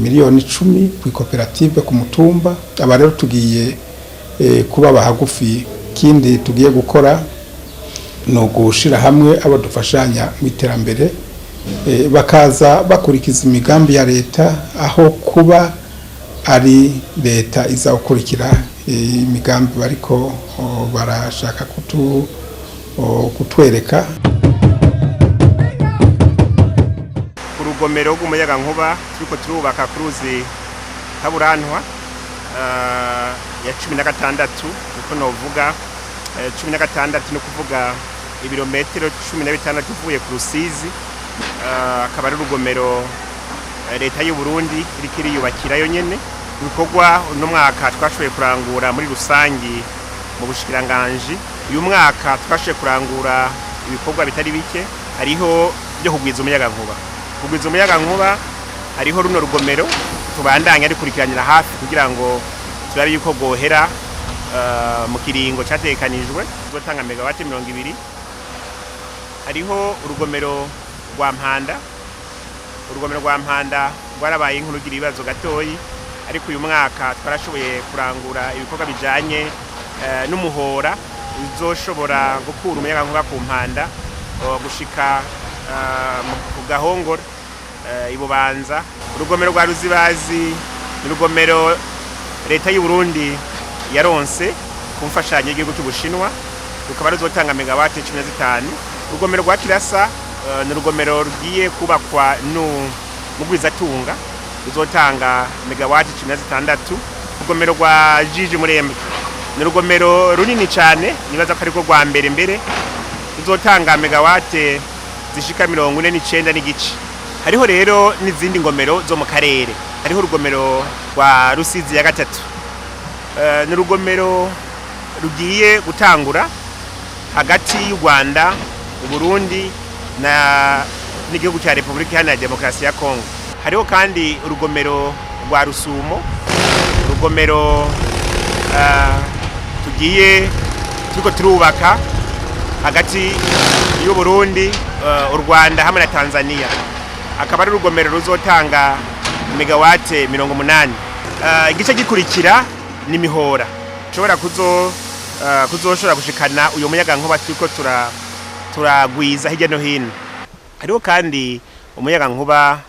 miliyoni 10 ku koperative ku mutumba. Aba rero tugiye kuba bahagufi. Kindi tugiye gukora no gushira hamwe abo dufashanya mu iterambere bakaza bakurikiza imigambi ya leta, aho kuba ari leta iza gukurikira imigambi bariko barashaka kutwereka. Urugomero rw'umuyaga nkuba turiko turubaka kuruzi Kaburantwa ya 16 uko novuga 16 no kuvuga ibirometero 15 tuvuye ku Rusizi. Akaba ari urugomero leta y'u Burundi irikiri yubakirayo nyene. Ibikorwa no mwaka twashoboye kurangura muri rusangi mu bushikiranganje. Uyu mwaka twashoboye kurangura ibikorwa bitari bike, hariho byo kugwiza umuyaga nkuba. Kugwiza umuyaga nkuba hariho runo rugomero tubandanya ari kurikiranira hafi kugira ngo turabe yuko gohera mu kiringo cyatekanijwe gutanga megawati 20. Hariho urugomero rwa Mpanda. Urugomero rwa Mpanda rwarabaye inkuru ibibazo gatoyi, ariko uyu mwaka twarashoboye kurangura ibikorwa bijanye n'umuhora uzoshobora gukura umuyaga nkuba ku Mpanda gushika ku Gahongora ibubanza. Urugomero rwa Ruzibazi ni urugomero leta y'u Burundi yaronse ku mfashanyo y'igihugu cy'Ubushinwa, rukaba ruzotanga megawati 15. Urugomero rwa Kirasa ni urugomero rugiye kubakwa n'umugwizatunga ruzotanga megawati 16. Urugomero rwa Jiji Murembe ni urugomero runini cyane, nibaza ko ariko rwa mbere ruzotanga megawati zishika 49 n'igice. Hariho rero n'izindi ngomero zo mu karere. Hariho urugomero rwa Rusizi ya gatatu, ni urugomero rugiye gutangura hagati y'u Rwanda, Burundi n'igihugu cya Repubulika Iharanira Demokarasi ya Kongo. Hariho kandi urugomero rwa Rusumo, urugomero turiko turubaka hagati y'u Burundi, u Rwanda hamwe na Tanzania. Akaba ari urugomero ruzotanga megawate 80. Igice gikurikira ni mihora ushobora kuzoshobora gushikana uyo muyaga nkuba turiko turagwiza hirya no hino. Hariho kandi umuyaga nkuba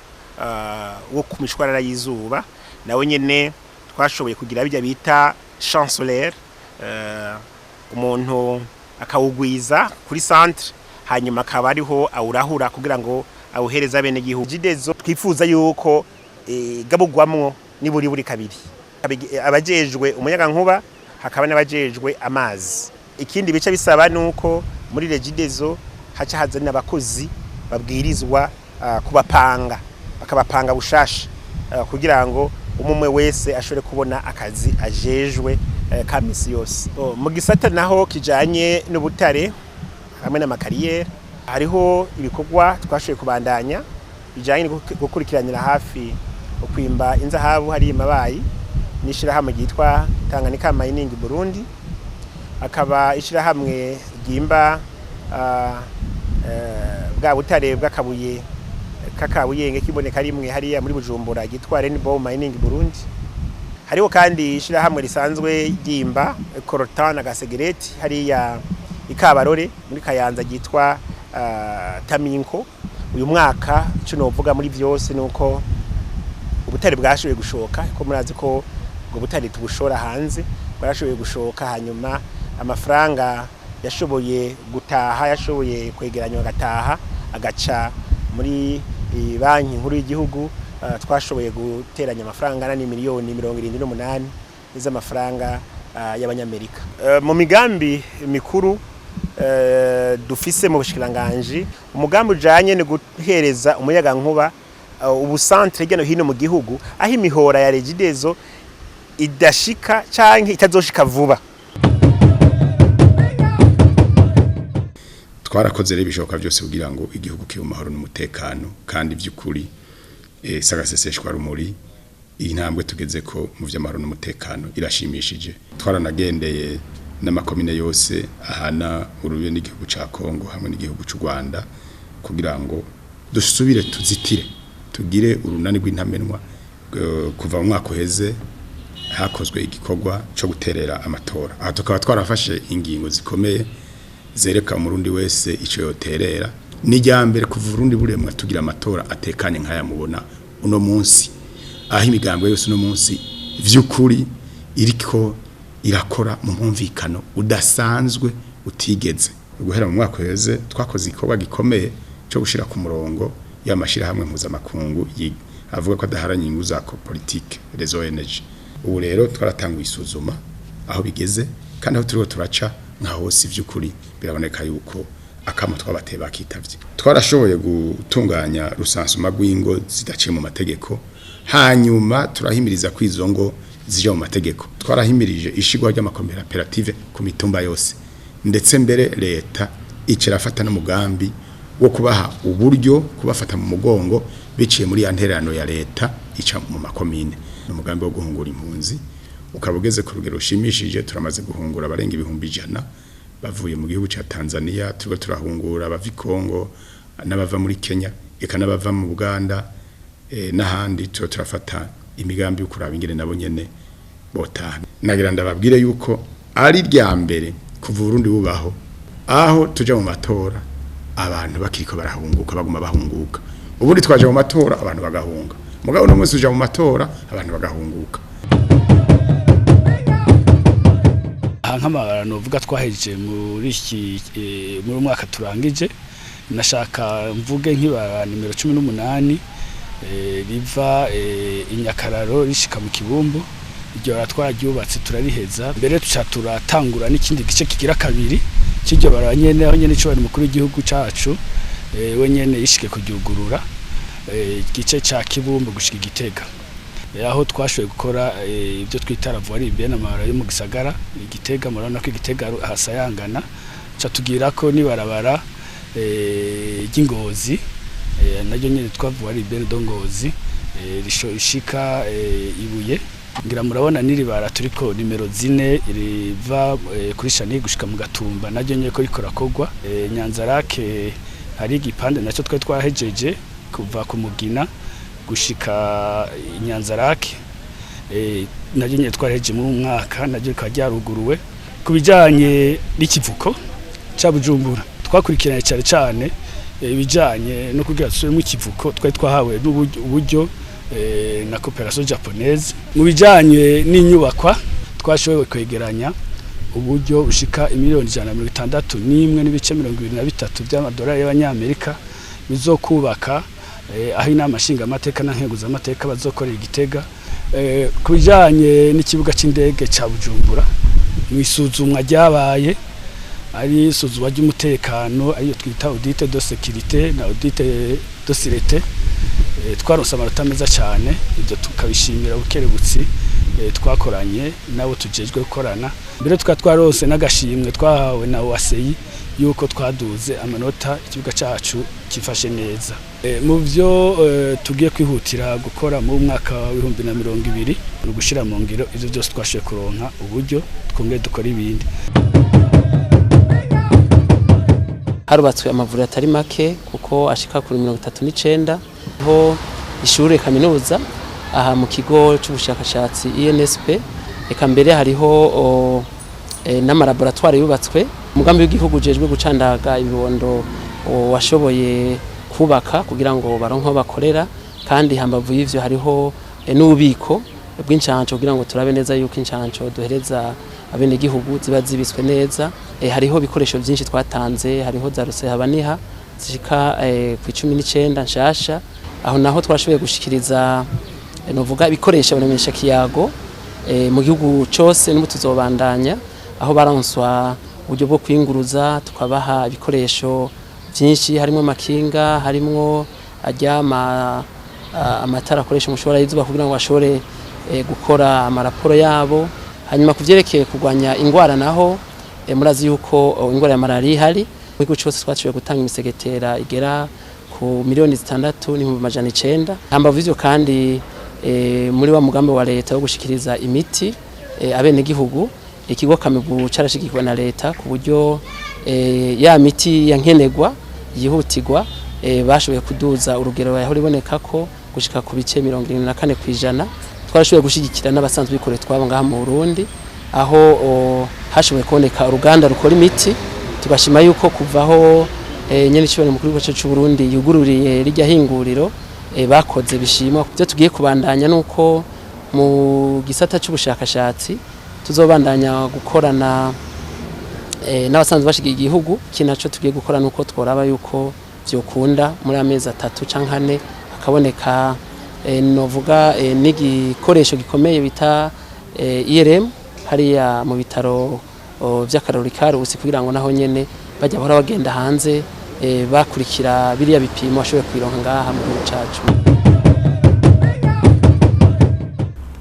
wo ku mishwarara y'izuba, nawe nyene twashoboye kugira bijya bita champ solaire, umuntu akawugwiza kuri centre hanyuma akaba ariho awurahura kugira ngo awuhereza bene gihugu. Jidezo twifuza yuko gabugwamwo niburi buri kabiri, abajejwe umuyaga nkuba hakaba n'abajejwe amazi. Ikindi bice bisaba nuko muri Regidezo haca hazana abakozi babwirizwa bakabapanga bushasha kugira ngo umwe wese ashobore kubona akazi ajejwe kamisi yose. Mu gisata naho kijanye n'ubutare hamwe n'amakariyeri, hariho ibikorwa twashoboye kubandanya bijanye gukurikiranira hafi ukwimba inzahabu hari Mabayi n'ishirahamwe ryitwa Tanganyika Mining Burundi. Akaba ishirahamwe ryimba bwa butare bw'akabuye kakabuyenge kiboneka rimwe hariya muri Bujumbura ryitwa Rainbow Mining Burundi. Hariho kandi ishirahamwe risanzwe ryimba coltan na gasegereti hariya ikabarore muri Kayanza ryitwa Taminko. Uyu mwaka cyo novuga muri byose nuko ubutare bwashoboye gushoka, ko murazi ko ubwo butare tubushora hanze bwarashoboye gushoka, hanyuma amafaranga yashoboye gutaha, yashoboye kwegeranywa agataha agaca muri banki nkuru y'igihugu. Twashoboye guteranya amafaranga na miliyoni 78 z'amafaranga y'abanyamerika. Mu migambi mikuru dufise mu bushikiranganje, umugambi ujanye no guhereza umuyaga nkuba ubu centre hirya no hino mu gihugu, aho imihora ya Regidezo idashika canke itazoshika vuba. Twarakoze rero ibishoboka byose kugira ngo igihugu kibe mu mahoro n'umutekano, kandi by'ukuri sagaseseshwa rumuri intambwe tugeze ko mu vy'amahoro n'umutekano irashimishije. Twaranagendeye n'amakomine yose ahana urubibe n'igihugu ca Kongo hamwe n'igihugu c'u Rwanda kugira ngo dusubire tuzitire, tugire urunani rw'intamenwa. Kuva mu mwaka uheze hakozwe igikorwa cyo guterera amatora, aha tukaba twarafashe ingingo zikomeye zereka umurundi wese ico yoterera. Nijyambere kuva Burundi buremwa tugira amatora atekanye nkaya mubona uno munsi, aho imigambo yose uno munsi vy'ukuri iriko irakora mu mwumvikano udasanzwe utigeze. Guhera mu mwaka uheze twakoze igikorwa gikomeye cyo gushira ku murongo y'amashira hamwe mpuzamakungu avuga ko adaharanye inyungu za politike les ONG. Ubu rero twaratanguye isuzuma aho bigeze, kandi aho turiho turaca nka hose vy'ukuri biraboneka yuko akamo twabateye bakitavye. Twarashoboye gutunganya rusansuma rw'ingo zidaciye mu mategeko, hanyuma turahimiriza kwizongo zije mu mategeko. Twarahimirije ishigwa ry'amakoperative ku mitumba yose, ndetse mbere leta icerafata n'umugambi wo kubaha uburyo kubafata mu mugongo biciye muri ya ntererano ya leta ica mu makomine. Umugambi wo guhungura impunzi ukabugeze ku rugero rushimishije. Turamaze guhungura abarenga 100 bavuye mu gihugu ca Tanzania, turiko turahungura abava Kongo n'abava muri Kenya eka n'abava mu Uganda n'ahandi. Turafata imigambi yo kuraba ingene nabo nyene botana. Nagira ndababwire yuko ari rya mbere kuva Burundi bubaho aho tuja mu matora abantu bakiriko barahunguka, baguma bahunguka. Ubundi twaje mu matora abantu bagahunga, mugabo no mwese uja mu matora abantu bagahunguka. Nk'abantu uvuga twaheje muri mwaka turangije, nashaka mvuge nk'ibara nimero 18 riva inyakararo rishika mu Kibumbu iryo baratwara ryubatse turariheza mbere tuca turatangura n'ikindi gice kigira kabiri cy'iryo bara nyene aho nyene cyo mukuru w'igihugu cacu we nyene yishike kuryugurura igice ca Kibumbu gushika Igitega aho twashoboye gukora ibyo twita lavori bien amara yo mu gisagara Igitega murabona ko Igitega hasayangana ca tugira ko nibarabara ry'Ingozi naryo nyene twavuye bien dongozi rishika Ibuye ngira murabona niribara turiko nimero 4 riva kuri Shani gushika mu Gatumba naryo nyene ko rikora kogwa Nyanzarake hari igipande nacyo twe twahejeje kuva ku Mugina gushika Nyanzarake naryo nyene twahejeje mu mwaka naryo kajyaruguruwe kubijanye n'ikivuko ca Bujumbura twakurikiranye cyane ibijanye no kugira mu kivuko twari twahawe n'uburyo na coopération japonaise mu bijanye n'inyubakwa twashoboye kwegeranya uburyo ushika miliyoni 161 n'ibice 23 by'amadolari y'abanyamerika bizokubaka aho inama nshinga amateka na nkeguza amateka bazokorera Igitega kubijanye n'ikibuga c'indege ca Bujumbura mwisuzumwa ryabaye ari isuzumwa ry'umutekano ayo twita audit de sécurité na audit de sûreté twaronse amanota meza cyane ibyo tukabishimira bukerebutsi twakoranye nabo tujejwe gukorana mbere twarose n'agashimwe twahawe na OACI yuko twaduze amanota ikibuga cyacu kifashe neza mu byo tugiye kwihutira gukora mu mwaka wa 2020 no gushira mu ngiro ivyo byose twashoye kuronka uburyo twongeye dukora ibindi harubatswe amavuriro atari make kuko ashika kuri 39 ho ishure kaminuza aha mu kigo cy'ubushakashatsi INSP eka mbere hariho n'amalaboratoire yubatswe umugambi w'igihugu jejwe gucandaga ibibondo washoboye kubaka kugira ngo baronko bakorera kandi hambavu y'ivyo hariho n'ububiko bw'incanco kugira ngo turabe neza yuko incanco duhereza abene gihugu ziba zibiswe neza hariho bikoresho byinshi twatanze hariho za rusehabaniha zishika ku 19 nshasha aho naho twashoboye gushikiriza novuga ibikoresho abanamisha kiyago mu gihugu cyose n'ubu tuzobandanya aho baronswa uburyo bwo kwinguruza tukabaha ibikoresho byinshi harimo makinga harimo ajyama amatara akoresha umushora y'izuba kugira ngo bashobore gukora amaraporo yabo hanyuma kuvyerekeye kugwanya ingwara naho murazi yuko ingwara ya malaria ihari mu gihugu cyose twashoboye gutanga imisegetera igera ku miliyoni 6,900 hambavu ivyo kandi muri wa mugambi wa leta wo gushikiriza imiti abene gihugu ikigo Kamibu carashigikwa na leta ku buryo ya miti yankenegwa yihutirwa bashoboye kuduza urugero yaho riboneka ko gushika ku bice 74% twarashoboye gushigikira n'abasanzwe bikore twabo ngaha mu Burundi aho hashoboye kuboneka uruganda rukora imiti tugashima yuko kuvaho nyene cyo mukuru w'igihugu cy'u Burundi yugururiye rijya hinguriro bakoze bishimwa byo tugiye kubandanya nuko mu gisata cy'ubushakashatsi tuzobandanya gukorana n'abasanzwe bashigiye igihugu kinaco tugiye gukora nuko tworaba yuko vyokunda muri amezi 3 canke 4 akaboneka novuga n'igikoresho gikomeye bita IRM hariya mu bitaro vy'akarorikari usi kugira ngo naho nyene bajya bahora bagenda hanze bakurikira biriya bipimo ashoboye kwironka ngaha mu gihugu cacu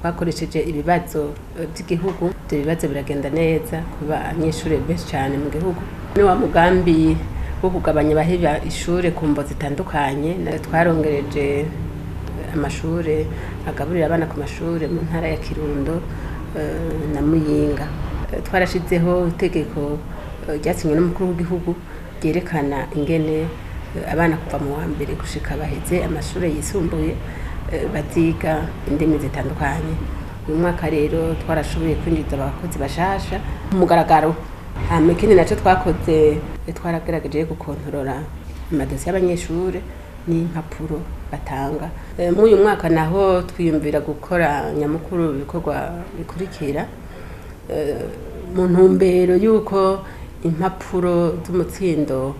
twakoresheje ibibazo by'igihugu ibyo bibazo biragenda neza kuba abanyeshuri benshi cyane mu gihugu ni wa mugambi wo kugabanya abaheba ishure ku mbo zitandukanye twarongereje amashuri agaburira abana ku mashuri mu ntara ya Kirundo na Muyinga twarashizeho itegeko ryasinywe n'umukuru w'igihugu ryerekana ingene abana kuva mu wa mbere gushika baheze amashuri yisumbuye baziga indimi zitandukanye uyu mwaka rero twarashoboye kwinjiza abakozi bashasha umugaragaro ikindi nacyo twakoze twaragerageje gukontorora amadosiye y'abanyeshuri n'impapuro batanga muri uyu mwaka naho twiyumvira gukora nyamukuru ibikorwa bikurikira mu ntumbero y'uko impapuro z'umutsindo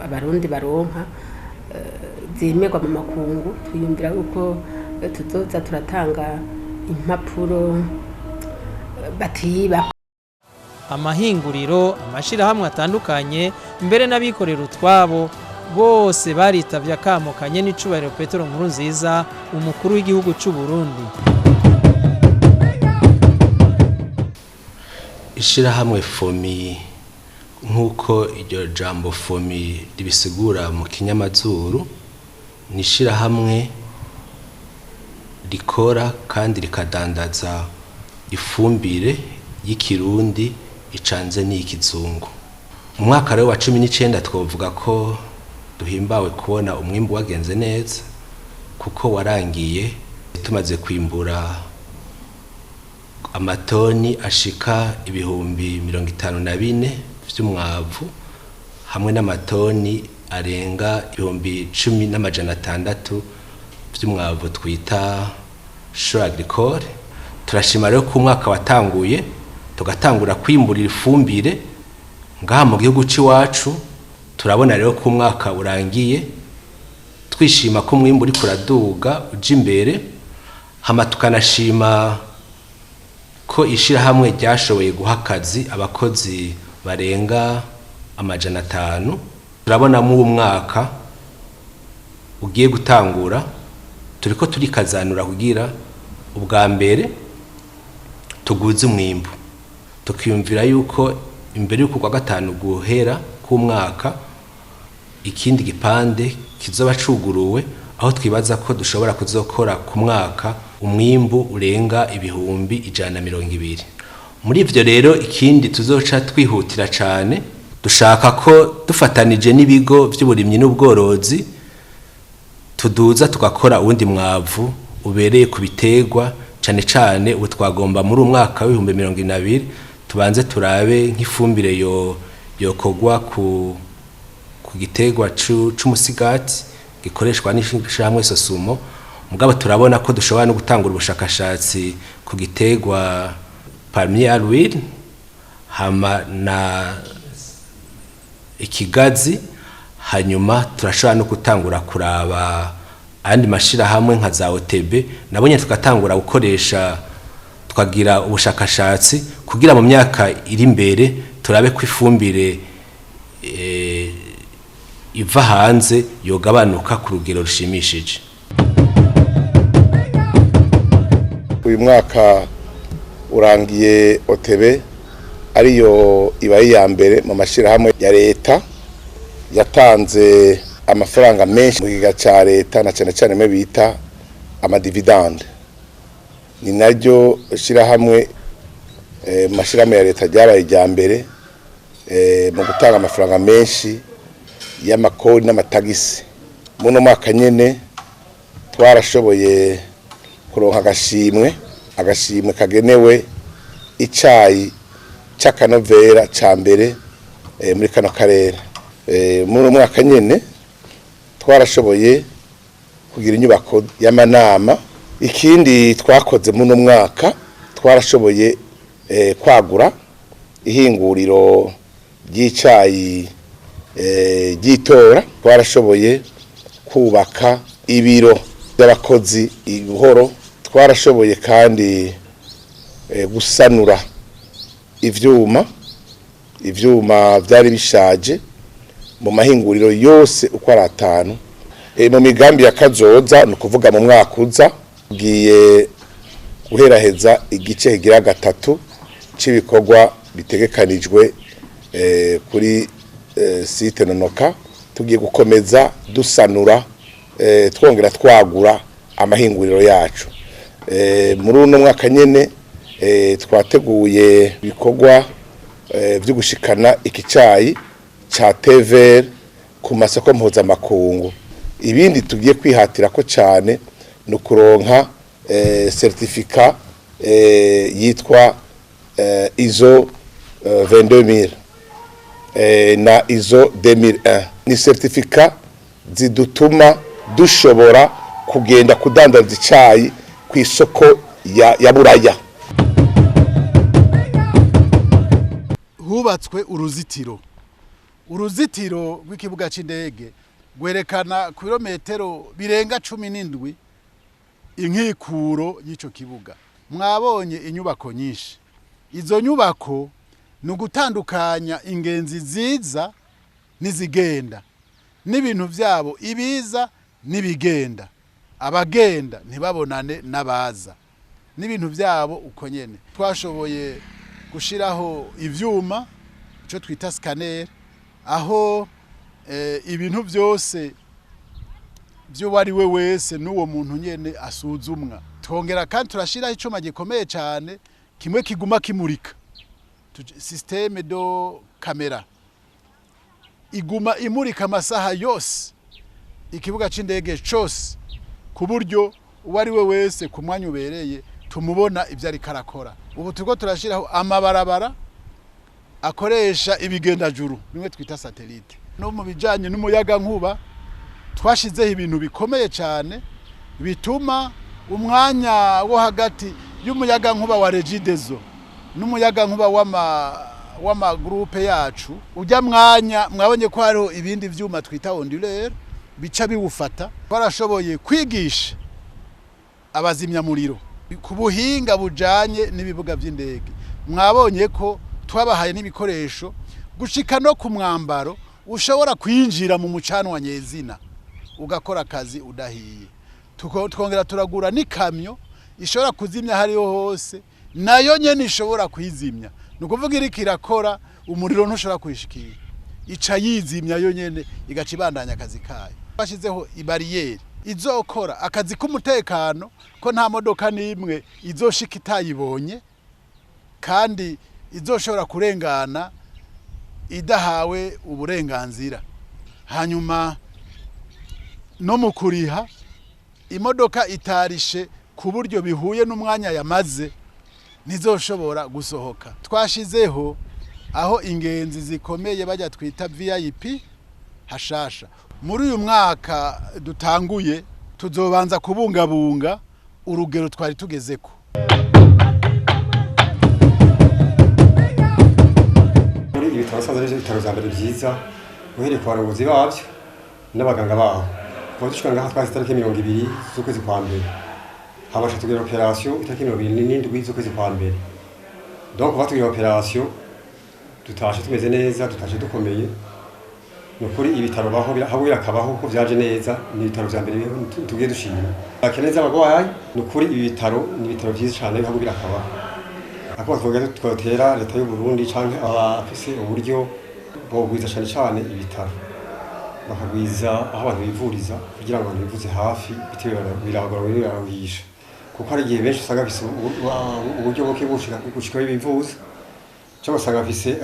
abarundi baronka zimerwa mu makungu twiyumvira uko tuzoza turatanga impapuro batiba. Amahinguriro, amashirahamwe atandukanye mbere n'abikorera utwabo bose baritavye akamo kanye n'icubahiro Petero Nkurunziza umukuru w'igihugu c'u Burundi. Ishirahamwe fomi nk'uko iryo jambo fomi ribisigura mu kinyamazuru ni ishirahamwe rikora kandi rikadandaza ifumbire y'ikirundi icanze n'ikizungu. Mu mwaka wa 19 twovuga ko duhimbawe kubona umwimbu wagenze neza kuko warangiye tumaze kwimbura amatoni ashika ibihumbi 54 vy'umwavu hamwe n'amatoni arenga ibihumbi 10,600 vy'umwavu twita show agricole. Turashima rero ko umwaka watanguye tugatangura kwimburira ifumbire ngaha mu gihugu c'iwacu. Turabona rero ko umwaka urangiye twishima ko umwimbu uri kuraduga uje imbere, hama tukanashima ko ishirahamwe ryashoboye guha akazi abakozi barenga 500. Turabona mu mwaka ugiye gutangura turiko turikazanura kugira ubwa mbere tuguze umwimbu, tukiyumvira yuko imbere y'uko kwa gatanu guhera ku mwaka ikindi gipande kizoba cuguruwe, aho twibaza ko dushobora kuzokora ku mwaka umwimbu urenga ibihumbi 120. Muri ivyo rero ikindi tuzoca twihutira cane, dushaka ko dufatanije n'ibigo vy'uburimyi n'ubworozi tuduza tugakora uwundi mwavu ubereye ku biterwa cane cane. Ubu twagomba muri umwaka wa 2020 tubanze turabe nk'ifumbire yokogwa ku giterwa c'umusigati gikoreshwa n'ishamwe sosumo. Mugabo turabona ko dushobora no gutangura ubushakashatsi ku giterwa palmier huile hama na ikigazi, hanyuma turashobora no gutangura kuraba andi mashirahamwe nka za OTB nabonye tugatangura gukoresha tukagira ubushakashatsi kugira mu myaka iri imbere turabe ko ifumbire iva hanze yogabanuka ku rugero rushimishije. Uyu mwaka urangiye OTB ariyo ibaye ya mbere mu mashirahamwe ya leta yatanze amafaranga menshi mu giga ca leta na cyane cyane me bita amadividende. Ni naryo shirahamwe mashirahamwe ya leta ryabaye rya mbere mu gutanga amafaranga menshi y'amakori n'amatagisi. Muno mwaka nyene twarashoboye kuronka agashimwe kagenewe icayi c'akanovera ca mbere muri kano karere. Muno mwaka nyene twarashoboye kugira inyubako y'amanama. Ikindi twakoze muno mwaka twarashoboye kwagura ihinguriro ry'icayi ry'itora. Twarashoboye kubaka ibiro by'abakozi ibuhoro. Twarashoboye kandi gusanura ivyuma byari bishaje mu mahinguriro yose uko ari 5. Mu migambi ya kazoza no kuvuga mu mwaka uza ugiye guheraheza igice kigira 3 c'ibikorwa bitegekanijwe kuri site nonoka. Tugiye gukomeza dusanura twongera twagura amahinguriro yacu. Muri uno mwaka nyene twateguye ibikorwa byo gushikana ikicayi ca TV ku masoko mpuzamakungu. Ibindi tugiye kwihatira ko cyane no kuronka certificat yitwa ISO 22000 na ISO 2001. Ni certificat zidutuma dushobora kugenda kudandaza icayi ku isoko ya Buraya. Hubatswe uruzitiro uruzitiro rw'ikibuga c'indege gwerekana kilometero birenga 17 inkikuro y'ico kibuga. Mwabonye inyubako nyinshi. Izo nyubako ni ugutandukanya ingenzi ziza n'izigenda n'ibintu vyabo ibiza n'ibigenda, abagenda ntibabonane n'abaza n'ibintu vyabo uko nyene. Twashoboye gushiraho ivyuma ico twita scanner aho ibintu vyose byo wariwe wese n'uwo muntu nyene asuzumwa. Twongera kandi turashiraho icuma gikomeye cyane kimwe kiguma kimurika, systeme do kamera iguma imurika amasaha yose ikibuga c'indege cyose ku buryo uwariwe wese ku mwanya ubereye tumubona ibyo ari karakora. Ubu turiko turashiraho amabarabara akoresha ibigendajuru bimwe twita satellite. No mu bijanye n'umuyaga nkuba twashizeho ibintu bikomeye cyane bituma umwanya wo hagati y'umuyaga nkuba wa Regideso n'umuyaga nkuba w'ama groupe yacu ujya mwanya mwabonye ko hariho ibindi vyuma twita ondulaire bica biwufata. Barashoboye kwigisha abazimya muriro ku buhinga bujanye n'ibibuga vy'indege. Mwabonye ko twabahaye n'ibikoresho gushika no ku mwambaro ushobora kwinjira mu mucanwa nyezina ugakora akazi udahiye. Tukongera turagura n'ikamyo ishobora kuzimya hariho hose nayo nyene ishobora kwizimya. Nukuvuga iri kirakora umuriro ntushobora kwishikira, ica yizimya yo nyene igacibandanya akazi kayo. Bashizeho ibariyeri izokora akazi k'umutekano ko nta modoka n'imwe izoshika itayibonye kandi izoshobora kurengana idahawe uburenganzira. Hanyuma no mu kuriha imodoka itarishe ku buryo bihuye n'umwanya yamaze ntizoshobora gusohoka. Twashizeho aho ingenzi zikomeye bajya twita VIP hashasha. Muri uyu mwaka dutanguye tuzobanza kubungabunga urugero twari tugezeko. Muri ibi twasanze ari ibitaro vya mbere vyiza uhereye ku barongozi bavyo n'abaganga baho. Kuva dushika ngaha twasi tariki 20 z'ukwezi kwa mbere habasha tugira operation itariki 27 z'ukwezi kwa mbere. Donc kuva tugira operation tutashe tumeze neza, tutashe dukomeye. Nukuri ibitaro baho birakabaho ko vyaje neza, ni ibitaro vya mbere tugiye dushimira. Akeneza abagwayi nukuri ibitaro ni ibitaro vyiza cyane biho birakabaho. Ako twoga twotera leta y'u Burundi canke abafise uburyo bogwiza cyane ibitaro. Bakagwiza aho abantu bivuriza kugira ngo bivuze hafi bitewe biragora biraruhisha. Kuko ari gihe benshi usanga bise uburyo bwo gushika bivuza. Cyangwa usanga bise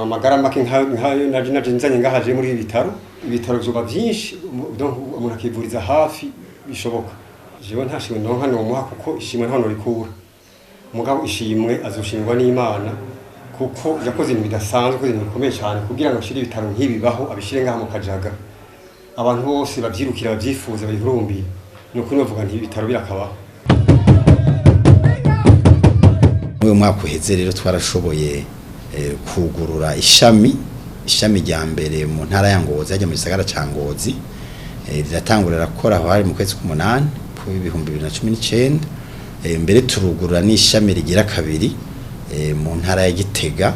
amagara make nkayo naje nzanye ngahaje muri ibitaro. Ibitaro byoba byinshi donc umuntu akivuriza hafi bishoboka. Jewe ntashimwe no hano muha kuko ishimwe hano rikura. Mugabo ishimwe azoshingwa n'Imana kuko yakoze ibintu bidasanzwe, ibintu bikomeye cyane kugira ngo ashire ibitaro nk'ibibaho abishire ngaha mu Kajaga. Abantu bose bavyirukira bavyifuza babihurumbiye. Nuko novuga nti ibitaro birakabaho. Uyu mwaka uheze rero twarashoboye kugurura ishami rya mbere mu ntara ya Ngozi ajya mu gisagara ca Ngozi. Riratangurira gukora aho hari mu kwezi k'8 ku 2019. Mbere turugurura n'ishami rigira kabiri mu ntara ya Gitega.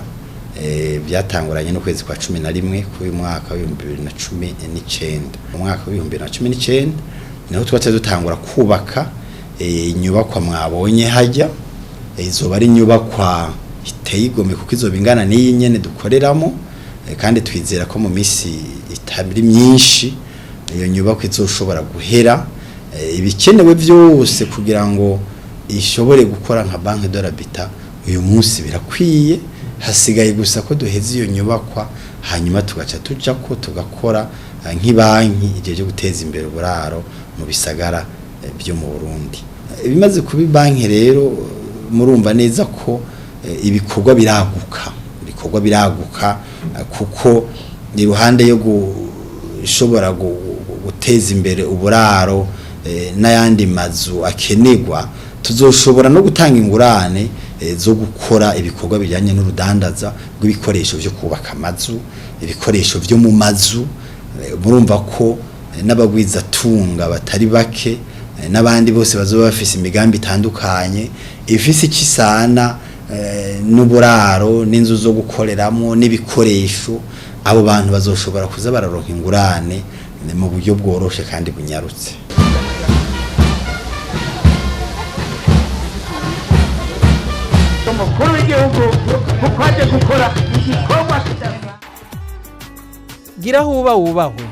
Byatanguranye no kwezi kwa 11 ku mwaka wa 2019. Mu mwaka wa 2019 niho twatse dutangura kubaka inyubakwa mwabonye hajya. Izoba ari inyubakwa iteye igomwe kuko izoba ingana n'iyi nyene dukoreramo, kandi twizera ko mu misi itabiri myinshi iyo nyubakwa izoshobora guhera. Ibikenewe byose kugira ngo ishobore gukora nka banque de l'habitat uyu munsi birakwiye. Hasigaye gusa ko duheze iyo nyubakwa hanyuma tugaca tuja ko tugakora nk'ibanki ijeje guteza imbere uburaro mu bisagara byo mu Burundi. Bimaze kuba banki rero murumva neza ko ibikorwa biraguka kuko ni ruhande yo gushobora guteza imbere uburaro n'ayandi mazu akenegwa. Tuzoshobora no gutanga ingurane zo gukora ibikorwa bijyanye n'urudandaza rw'ibikoresho byo kubaka amazu, ibikoresho byo mu mazu. Murumva ko n'abagwizatunga batari bake n'abandi bose bazoba bafise imigambi itandukanye ifise ikisana n'uburaro n'inzu zo gukoreramo n'ibikoresho. Abo bantu bazoshobora kuza bararonka ingurane mu buryo bworoshe kandi bunyarutse. Umukuru w'igihugu ukwaje gukora igikorwa gira huba wubahwe.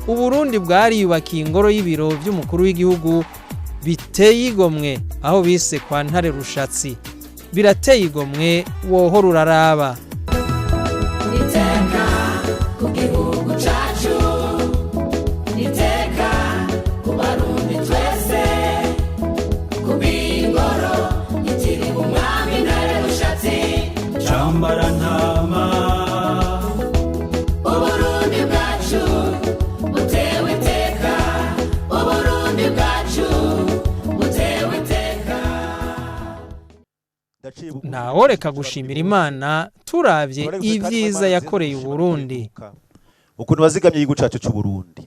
Uburundi bwariyubakiye ingoro y'ibiro by'umukuru w'igihugu biteye igomwe aho bise kwa Ntare Rushatsi. Birateye igomwe wohora uraraba. Niteka ku gihugu cacu, niteka ku barundi twese, ku bingoro itiri umwami Ntare Rushatsi. Chambara ntama Uburundi bwacu butewe iteka, Uburundi bwacu butewe iteka. Ntawureka gushimira Imana turavye ibyiza yakoreye Uburundi. Ukuntu bazigamye igihugu cacu cy'u Burundi